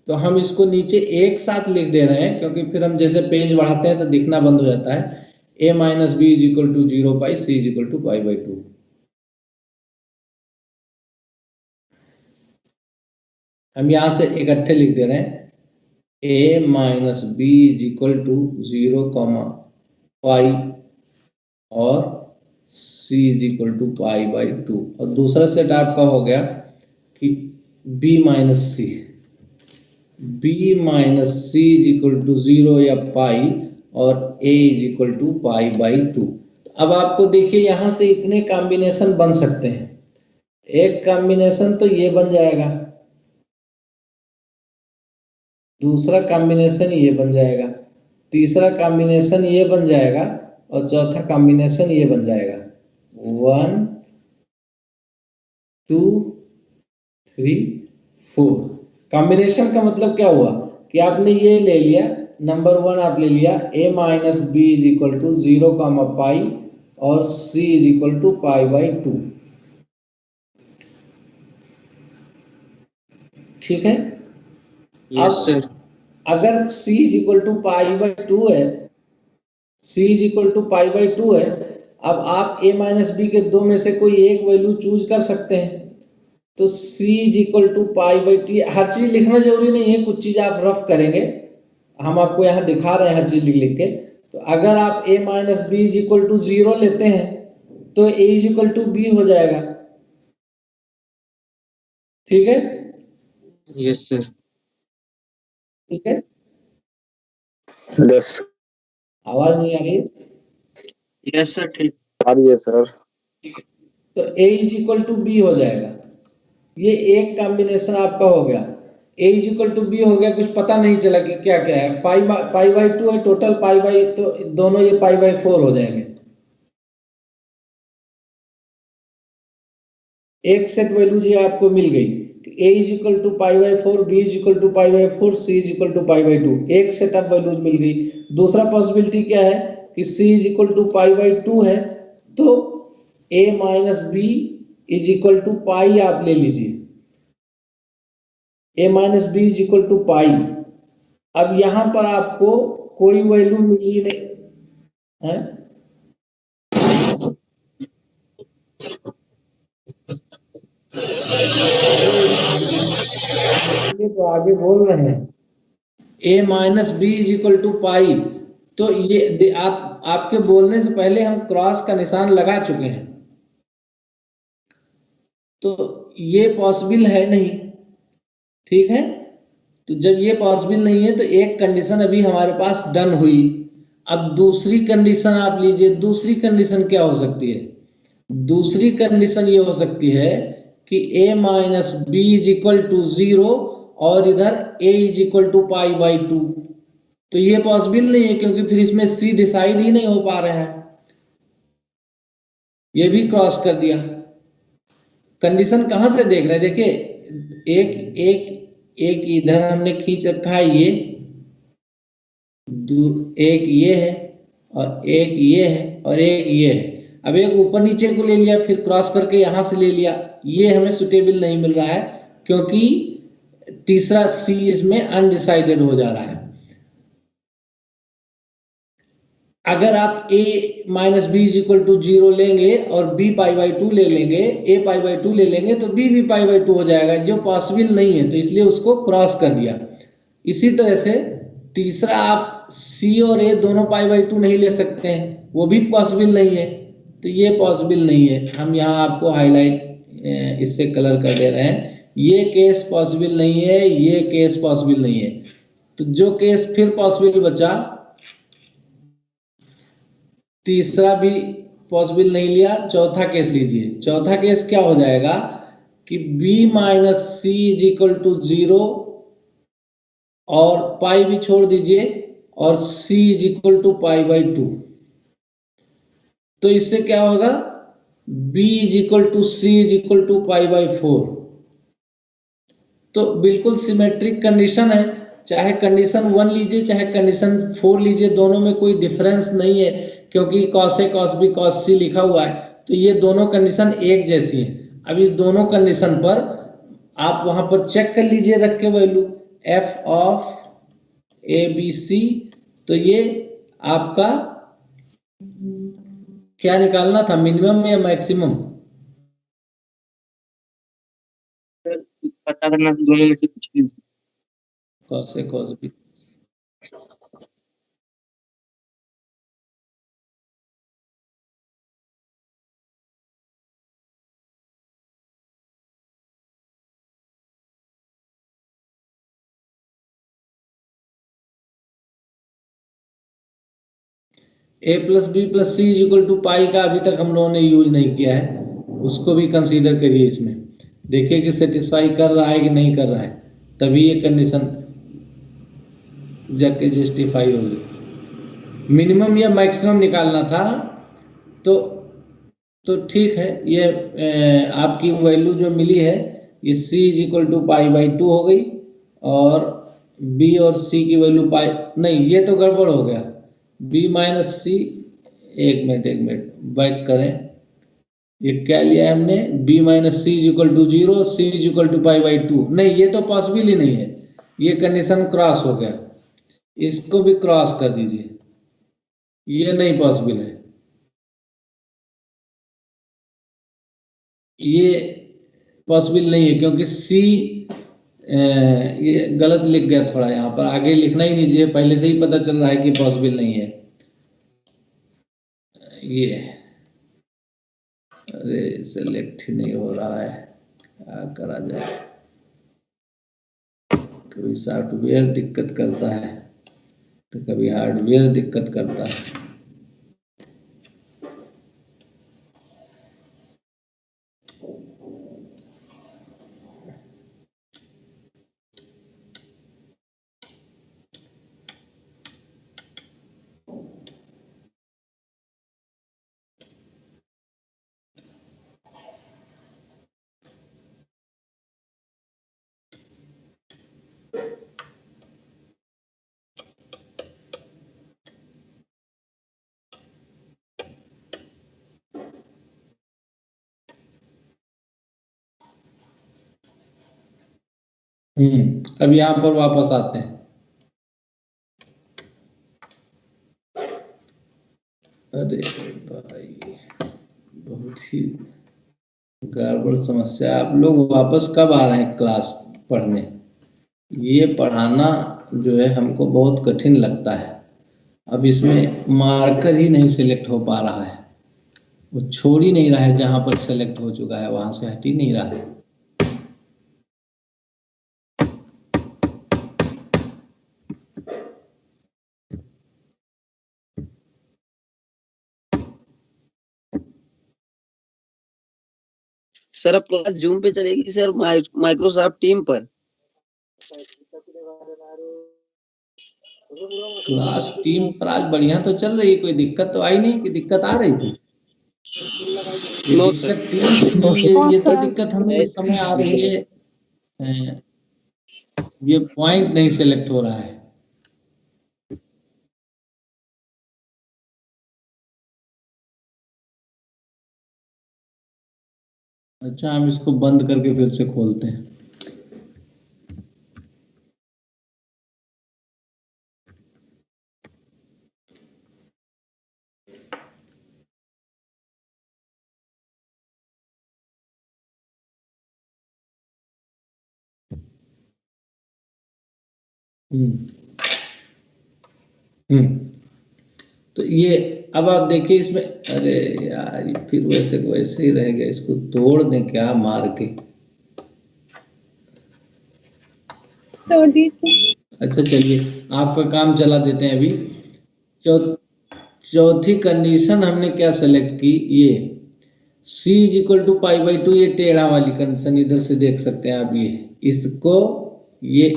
तो हम इसको नीचे एक साथ लिख दे रहे हैं क्योंकि फिर हम जैसे पेज बढ़ाते हैं तो दिखना बंद हो जाता है। a minus b is equal to 0 pi, c is equal to pi by 2। हम यहां से इकट्ठे लिख दे रहे हैं a minus b is equal to 0 pi और c is equal to pi by 2। और दूसरा सेट आपका हो गया कि b minus c is equal to 0 या पाई और a is equal to pi by 2। अब आपको देखिए यहां से इतने कॉम्बिनेशन बन सकते हैं। एक कॉम्बिनेशन तो ये बन जाएगा, दूसरा कॉम्बिनेशन ये बन जाएगा, तीसरा कॉम्बिनेशन ये बन जाएगा, और चौथा कॉम्बिनेशन ये बन जाएगा। 1 2 3 4। कॉम्बिनेशन का मतलब क्या हुआ कि आपने ये ले लिया, नंबर 1 आप ले लिया a minus b is equal to 0 pi और c is equal to pi by 2। ठीक है। अब अगर c is equal to pi by 2 है, c is equal to pi by 2 है, अब आप a माइनस बी के दो में से कोई एक वैल्यू चूज कर सकते हैं। तो c is equal to pi by 2, हर चीज लिखना जरूरी नहीं है, कुछ चीज आप रफ करेंगे, हम आपको यहाँ दिखा रहे हैं हर चीज लिख लिख के। तो अगर आप a minus b is equal to 0 लेते हैं तो a is equal to b हो जाएगा। ठीक है, यस सर। ठीक है, यस आवाज नहीं आ रही है? यस सर ठीक। आ रही है सर। तो a is equal to b हो जाएगा। ये एक कॉम्बिनेशन आपका हो गया, a is equal to b हो गया। कुछ पता नहीं चला कि क्या क्या है, पाई बाई 2 है टोटल, पाई बाई, तो दोनों ये पाई बाई 4 हो जाएंगे। एक सेट वैल्यूज ये आपको मिल गई, a is equal to pi by 4, b is equal to pi by 4, c is equal to pi by 2। एक सेट ऑफ वैल्यूज मिल गई। दूसरा पॉसिबिलिटी क्या है कि c is equal to pi by 2 है, तो a minus b is equal to pi आप ले लीजिए, a minus b is equal to pi. अब यहां पर आपको कोई वैल्यू मिली नहीं है, ये तो आगे बोल रहे हैं a minus b is equal to pi. तो ये आप आपके बोलने से पहले हम क्रॉस का निशान लगा चुके हैं, तो ये पॉसिबल है नहीं, ठीक है। तो जब ये पॉसिबल नहीं है तो एक कंडीशन अभी हमारे पास डन हुई। अब दूसरी कंडीशन आप लीजिए, दूसरी कंडीशन क्या हो सकती है? दूसरी कंडीशन ये हो सकती है कि a minus b is equal to 0 और इधर a is equal to pi by 2। तो ये पॉसिबल नहीं है क्योंकि फिर इसमें c डिसाइड ही नहीं हो पा रहा है। ये भी क्रॉस कर दिया। कंडीशन कहां से देख रहे हैं? देखिए एक एक एक इधर हमने खींच रखा है, ये एक ये है और एक ये है और एक ये है। अब एक ऊपर नीचे को ले लिया, फिर क्रॉस करके यहां से ले लिया, ये हमें सुटेबल नहीं मिल रहा है क्योंकि तीसरा सी इसमें अनडिसाइडेड हो जा रहा है। अगर आप a minus b is equal to 0 लेंगे और b पाई बाई 2 ले लेंगे, a पाई बाई 2 ले लेंगे तो b भी पाई बाई 2 हो जाएगा, जो पॉसिबल नहीं है, तो इसलिए उसको क्रॉस कर दिया। इसी तरह से तीसरा आप c और a दोनों पाई बाई 2 नहीं ले सकते हैं, वो भी पॉसिबल नहीं है, तो ये पॉसिबल नहीं है। हम यहाँ आपको हाईलाइट इससे कलर कर दे रहे हैं, ये केस पॉसिबल नहीं है, ये केस पॉसिबल नहीं है। तो जो केस फिर पॉसिबल बचा, तीसरा भी पॉसिबल नहीं लिया, चौथा केस लीजिए। चौथा केस क्या हो जाएगा कि b minus c is equal to 0 और पाई भी छोड़ दीजिए और c is equal to pi by 2। तो इससे क्या होगा, b is equal to c is equal to pi by 4। तो बिल्कुल सिमेट्रिक कंडीशन है, चाहे कंडीशन 1 लीजिए चाहे कंडीशन 4 लीजिए, दोनों में कोई डिफरेंस नहीं है क्योंकि cos a cos b cos c लिखा हुआ है, तो ये दोनों कंडीशन एक जैसी हैं। अब इस दोनों कंडीशन पर आप वहां पर चेक कर लीजिए रख के value f of a b c। तो ये आपका क्या निकालना था, मिनिमम या मैक्सिमम? पता करना था दोनों में से कुछ भी। cos a cos b। a plus b plus c is equal to pi का अभी तक हम लोगों ने यूज नहीं किया है, उसको भी कंसीडर करिए इसमें, देखिए कि सेटिस्फाई कर रहा है कि नहीं कर रहा है, तभी ये कंडीशन जाके जस्टिफाई होगी। मिनिमम या मैक्सिमम निकालना था, तो ठीक है, ये आपकी वैल्यू जो मिली है ये c is equal to pi by 2 हो गई और b और c की वैल्यू पाई, नहीं ये तो गड़बड़ हो गया, b माइनस सी, एक मिनट बैक करें, ये क्या लिया है हमने, b minus c is equal to 0, c is equal to pi by 2, नहीं ये तो पॉसिबल ही नहीं है, ये कंडीशन क्रॉस हो गया, इसको भी क्रॉस कर दीजिए, ये नहीं पॉसिबल है, ये पॉसिबल नहीं है क्योंकि c ये गलत लिख गया थोड़ा, यहाँ पर आगे लिखना ही नहीं चाहिए, पहले से ही पता चल रहा है कि पॉसिबल नहीं है ये। अरे सेलेक्ट ही नहीं हो रहा है, क्या करा जाए, कभी सॉफ्टवेयर दिक्कत करता है तो कभी हार्डवेयर दिक्कत करता है। अब यहाँ पर वापस आते हैं। अरे भाई बहुत ही गड़बड़ समस्या। आप लोग वापस कब आ रहे हैं क्लास पढ़ने? ये पढ़ाना जो है हमको बहुत कठिन लगता है। अब इसमें मार्कर ही नहीं सिलेक्ट हो पा रहा है, वो छोड़ ही नहीं रहा है, जहां पर सिलेक्ट हो चुका है वहां से हट ही नहीं रहा है। सर अब क्लास जूम पे चलेगी सर, माइक्रोसॉफ्ट टीम पर? क्लास टीम पर आज बढ़िया तो चल रही है, कोई दिक्कत तो आई नहीं कि दिक्कत आ रही थी? No sir. ये तो दिक्कत हमें इस समय आ रही है, ये पॉइंट नहीं सिलेक्ट हो रहा है। अच्छा, हम इसको बंद करके फिर से खोलते हैं। तो ये अब आप देखिए इसमें, अरे यार ये फिर वैसे को वैसे ही रह गया, इसको तोड़ दें क्या मार के? अच्छा चलिए, आपका काम चला देते हैं अभी। चौथी कंडीशन हमने क्या सेलेक्ट की, ये c is equal to pi by 2, ये टेढ़ा वाली कंडीशन इधर से देख सकते हैं आप। ये इसको ये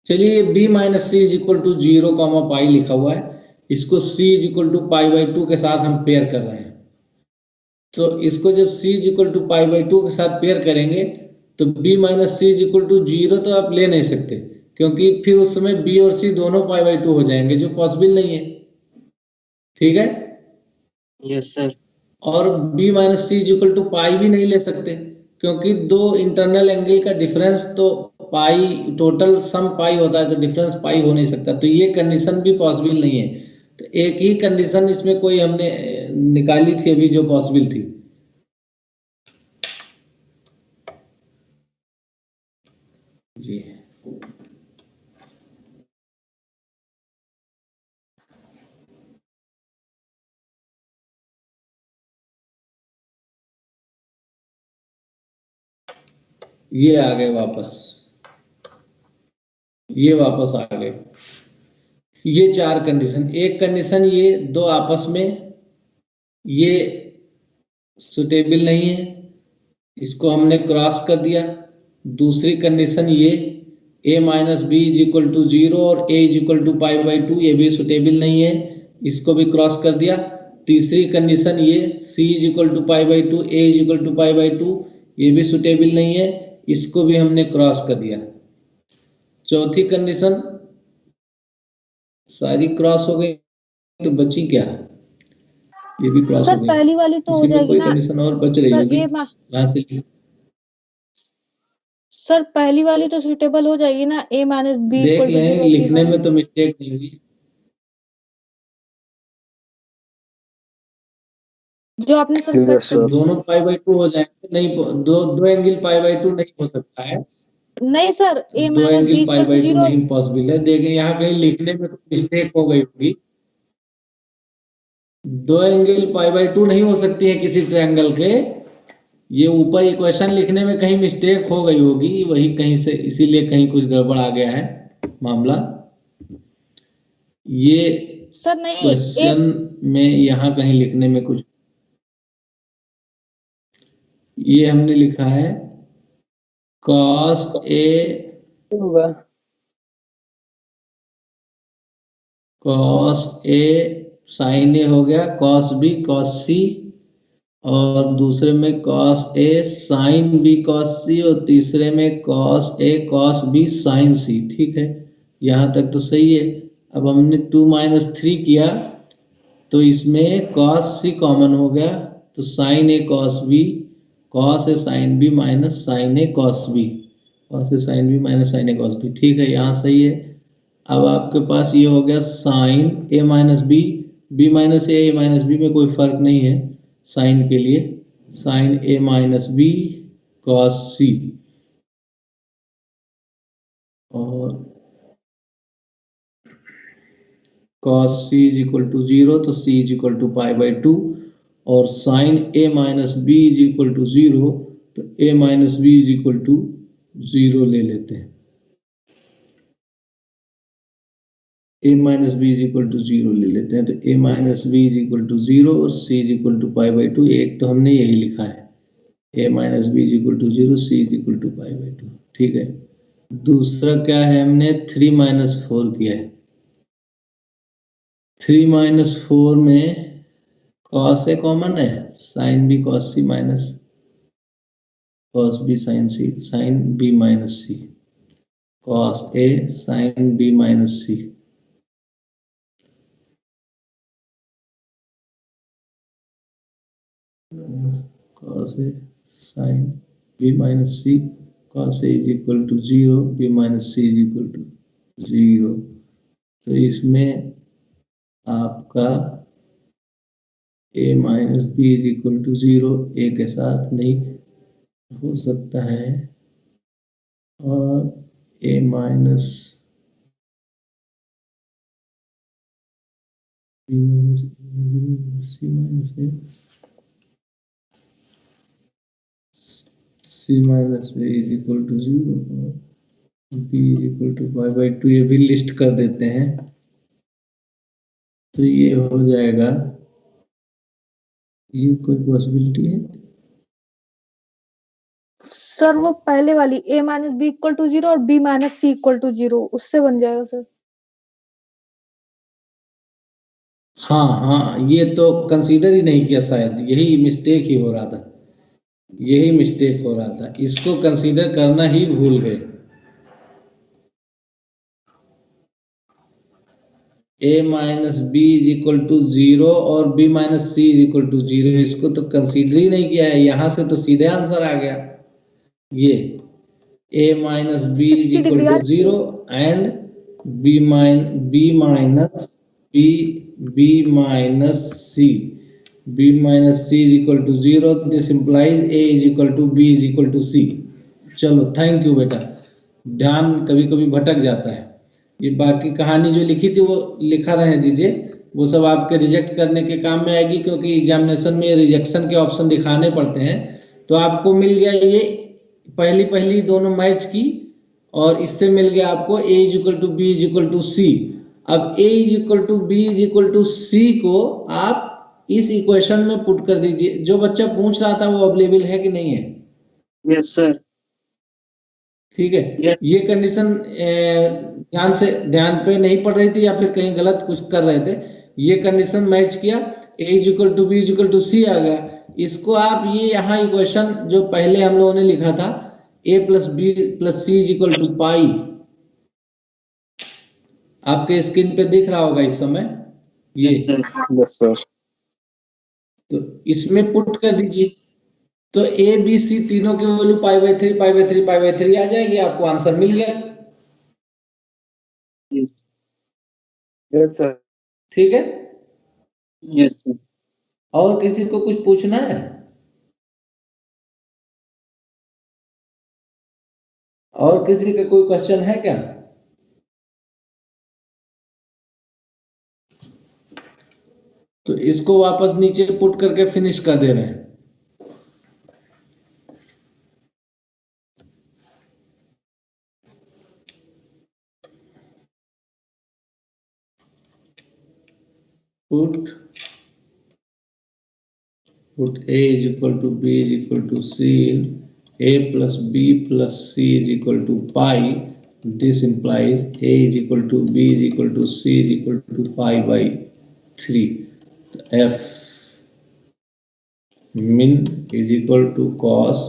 चलिए b minus c is equal to 0 comma pi लिखा हुआ है, इसको c is equal to pi by 2 के साथ हम पेयर कर रहे हैं। तो इसको जब c is equal to pi by 2 के साथ पेयर करेंगे तो b minus c is equal to 0 तो आप ले नहीं सकते, क्योंकि फिर उस समय b और c दोनों पाई बाई 2 हो जाएंगे, जो पॉसिबल नहीं है। ठीक है? Yes sir. और b minus c is equal to pi भी नहीं ले सकते, क्योंकि दो इंटरनल एंगल का डिफरेंस तो पाई, टोटल सम पाई होता है, तो डिफरेंस पाई हो नहीं सकता। तो ये कंडीशन भी पॉसिबल नहीं है। तो एक ही कंडीशन इसमें कोई हमने निकाली थी अभी जो पॉसिबल थी। जी ये आ गए वापस, ये वापस आ गए। ये चार कंडीशन, एक कंडीशन ये दो आपस में ये सुटेबल नहीं है, इसको हमने क्रॉस कर दिया। दूसरी कंडीशन ये a minus b is equal to 0 और a is equal to pi by 2, ये भी सुटेबल नहीं है, इसको भी क्रॉस कर दिया। तीसरी कंडीशन ये c is equal to pi by 2, a is equal to pi by 2, ये भी सुटेबल नहीं है, इसको भी हमने क्रॉस कर दिया। चौथी कंडीशन सारी क्रॉस हो गई, तो बची क्या? ये भी क्रॉस हो सर गई। पहली वाली तो हो इसी में जाएगी कोई ना कंडीशन और बच रही सर, होगी, ये यहाँ से सर पहली वाली तो सुटेबल हो जाएगी ना, a माइनस बी देख इक्वल टू लें, 0। लिखने में तो मिस्टेक नहीं हुई। जो आपने सर Yes, sir. दोनों पाई बाई 2 हो जाएंगे, नहीं दो एंगल पाई बाई 2 नहीं हो सकता है, नहीं सर, a दो minus b angle pi equal to by 2 0। नहीं पॉसिबल है। देखें यहाँ कहीं लिखने में मिस्टेक हो गई होगी, दो एंगल पाई बाई 2 नहीं हो सकती है किसी ट्रायंगल के। ये ऊपर इक्वेशन लिखने में कहीं मिस्टेक हो गई होगी, वही कहीं से, इसीलिए कहीं कुछ गड़बड़ आ गया है मामला। ये सर नहीं, क्वेश्चन में यहाँ कहीं लिखने में कुछ, ये हमने लिखा है cos a होगा cos a sin a हो गया, cos b cos c, और दूसरे में cos a sin b cos c, और तीसरे में cos a cos b sin c। ठीक है, यहाँ तक तो सही है। अब हमने 2 माइनस 3 किया तो इसमें cos c कॉमन हो गया, तो sin a cos b, cos a sin b minus sin a cos b, cos a sin b minus sin a cos b। ठीक है, यहाँ सही है। अब आपके पास ये हो गया sin a minus b, b minus a, a minus b में कोई फर्क नहीं है, साइन के लिए, sine a minus b cos c, और cos c is equal to 0 तो c is equal to pi by 2, और sine a minus b is equal to 0 तो a minus b is equal to 0 ले लेते हैं, a minus b is equal to 0 ले लेते हैं, तो a minus b is equal to 0 और c is equal to pi by 2, एक तो हमने यही लिखा है, a minus b is equal to 0, c is equal to pi by 2, ठीक है। दूसरा क्या है, हमने 3 माइनस 4 किया है, 3 माइनस 4 में cos a कॉमन है, sin b cos c minus cos b sin c, sin b minus c, cos a sin b minus c, cos a sin b minus c, cos a is equal to 0, b minus c is equal to 0। तो इसमें आपका a minus b is equal to 0 a के साथ नहीं हो सकता है, और a minus b minus c minus a, c minus a is equal to 0 और b is equal to pi by 2, ये भी लिस्ट कर देते हैं, तो ये हो जाएगा, ये कोई पॉसिबिलिटी है? सर वो पहले वाली a minus b equal to 0 और b minus c equal to 0, उससे बन जाएगा सर। हाँ हाँ, ये तो कंसीडर ही नहीं किया, शायद यही मिस्टेक ही हो रहा था, यही मिस्टेक हो रहा था, इसको कंसीडर करना ही भूल गए। a minus b is equal to 0 और b minus c is equal to 0, इसको तो कंसीडर ही नहीं किया है, यहां से तो सीधे आंसर आ गया, ये a minus b is 60 equal degree to 0 and b minus c is equal to 0, this implies a is equal to b is equal to c। चलो थैंक यू बेटा, ध्यान कभी कभी भटक जाता है, ये बाकी कहानी जो लिखी थी वो लिखा रहने दीजिए, वो सब आपके रिजेक्ट करने के काम में आएगी, क्योंकि एग्जामिनेशन में रिजेक्शन के ऑप्शन दिखाने पड़ते हैं। तो आपको मिल गया ये पहली दोनों मैच की, और इससे मिल गया आपको a is equal to b is equal to c. अब a is equal to b is equal to c को आप इस इक्वेशन में पुट कर दीजिए। जो बच्चा पूछ रहा था वो अवेलेबल है कि नहीं है? Yes sir. ठीक है, ये कंडीशन ध्यान पे नहीं पड़ रही थी या फिर कहीं गलत कुछ कर रहे थे, ये कंडीशन मैच किया, a is equal to b is equal to c आ गया। इसको आप ये यहाँ इक्वेशन जो पहले हम लोगों ने लिखा था a plus b plus c is equal to pi, आपके स्क्रीन पे दिख रहा होगा इस समय ये, यस सर। तो इसमें पुट कर दीजिए, तो a b c तीनों की value pi by 3 pi by 3 pi by 3 आ जाएगी, आपको आंसर मिल गया। Yes sir. ठीक है, यस सर। और किसी को कुछ पूछना है? और किसी का कोई क्वेश्चन है क्या? तो इसको वापस नीचे पुट करके फिनिश कर दे रहे हैं। put a is equal to b is equal to c, a plus b plus c is equal to pi, this implies a is equal to b is equal to c is equal to pi by 3, तो f min is equal to cos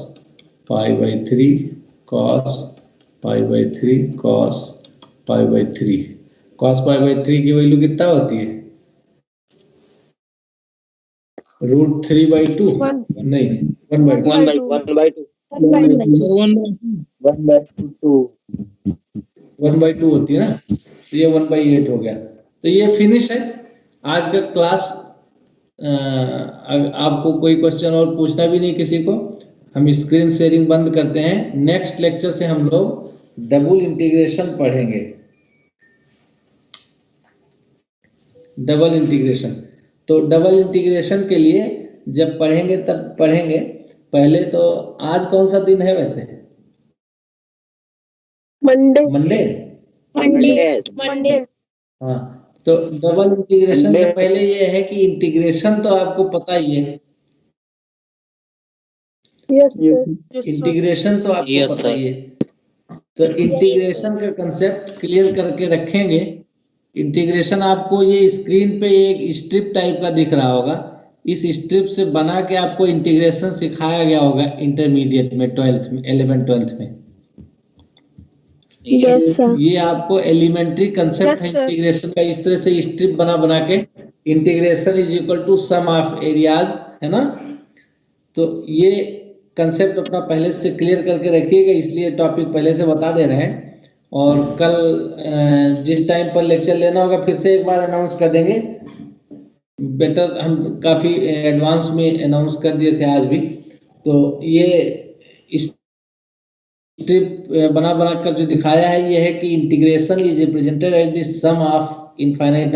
pi by 3 cos pi by 3 cos pi by 3, cos pi by 3 की value कितना होती है? √3/2 नहीं 1/2 1/2 होती है ना, तो ये 1/8 हो गया। तो ये फिनिश है आज का क्लास। आपको कोई क्वेश्चन और पूछना भी नहीं किसी को, हम स्क्रीन शेयरिंग बंद करते हैं। नेक्स्ट लेक्चर से हम लोग डबल इंटीग्रेशन पढ़ेंगे। डबल इंटीग्रेशन, तो डबल इंटीग्रेशन के लिए जब पढ़ेंगे तब पढ़ेंगे। पहले तो आज कौन सा दिन है वैसे? Monday Monday. मंडे हाँ, तो डबल इंटीग्रेशन से पहले ये है कि इंटीग्रेशन तो आपको पता ही है, यस सर इंटीग्रेशन तो आपको Yes, पता sir. ही है। तो इंटीग्रेशन का कंसेप्ट क्लियर करके रखेंगे। इंटीग्रेशन आपको ये स्क्रीन पे एक स्ट्रिप टाइप का दिख रहा होगा, इस स्ट्रिप से बना के आपको इंटीग्रेशन सिखाया गया होगा इंटरमीडिएट में, 12th में, 11 12th में। यस सर ये आपको एलिमेंट्री कंसेप्ट है Yes, sir. इंटीग्रेशन का। इस तरह से स्ट्रिप बना बना के integration is equal to sum of areas, है ना। तो ये कंसेप्ट अपना पहले से क्लियर करके रखिएगा, इसलिए टॉपिक पहले से बता दे रहे हैं। और कल जिस टाइम पर लेक्चर लेना होगा फिर से एक बार अनाउंस कर देंगे। बेटर, हम काफ़ी एडवांस में अनाउंस कर दिए थे आज भी। तो ये स्ट्रिप बना बना कर जो दिखाया है ये है कि integration is represented as the sum of infinite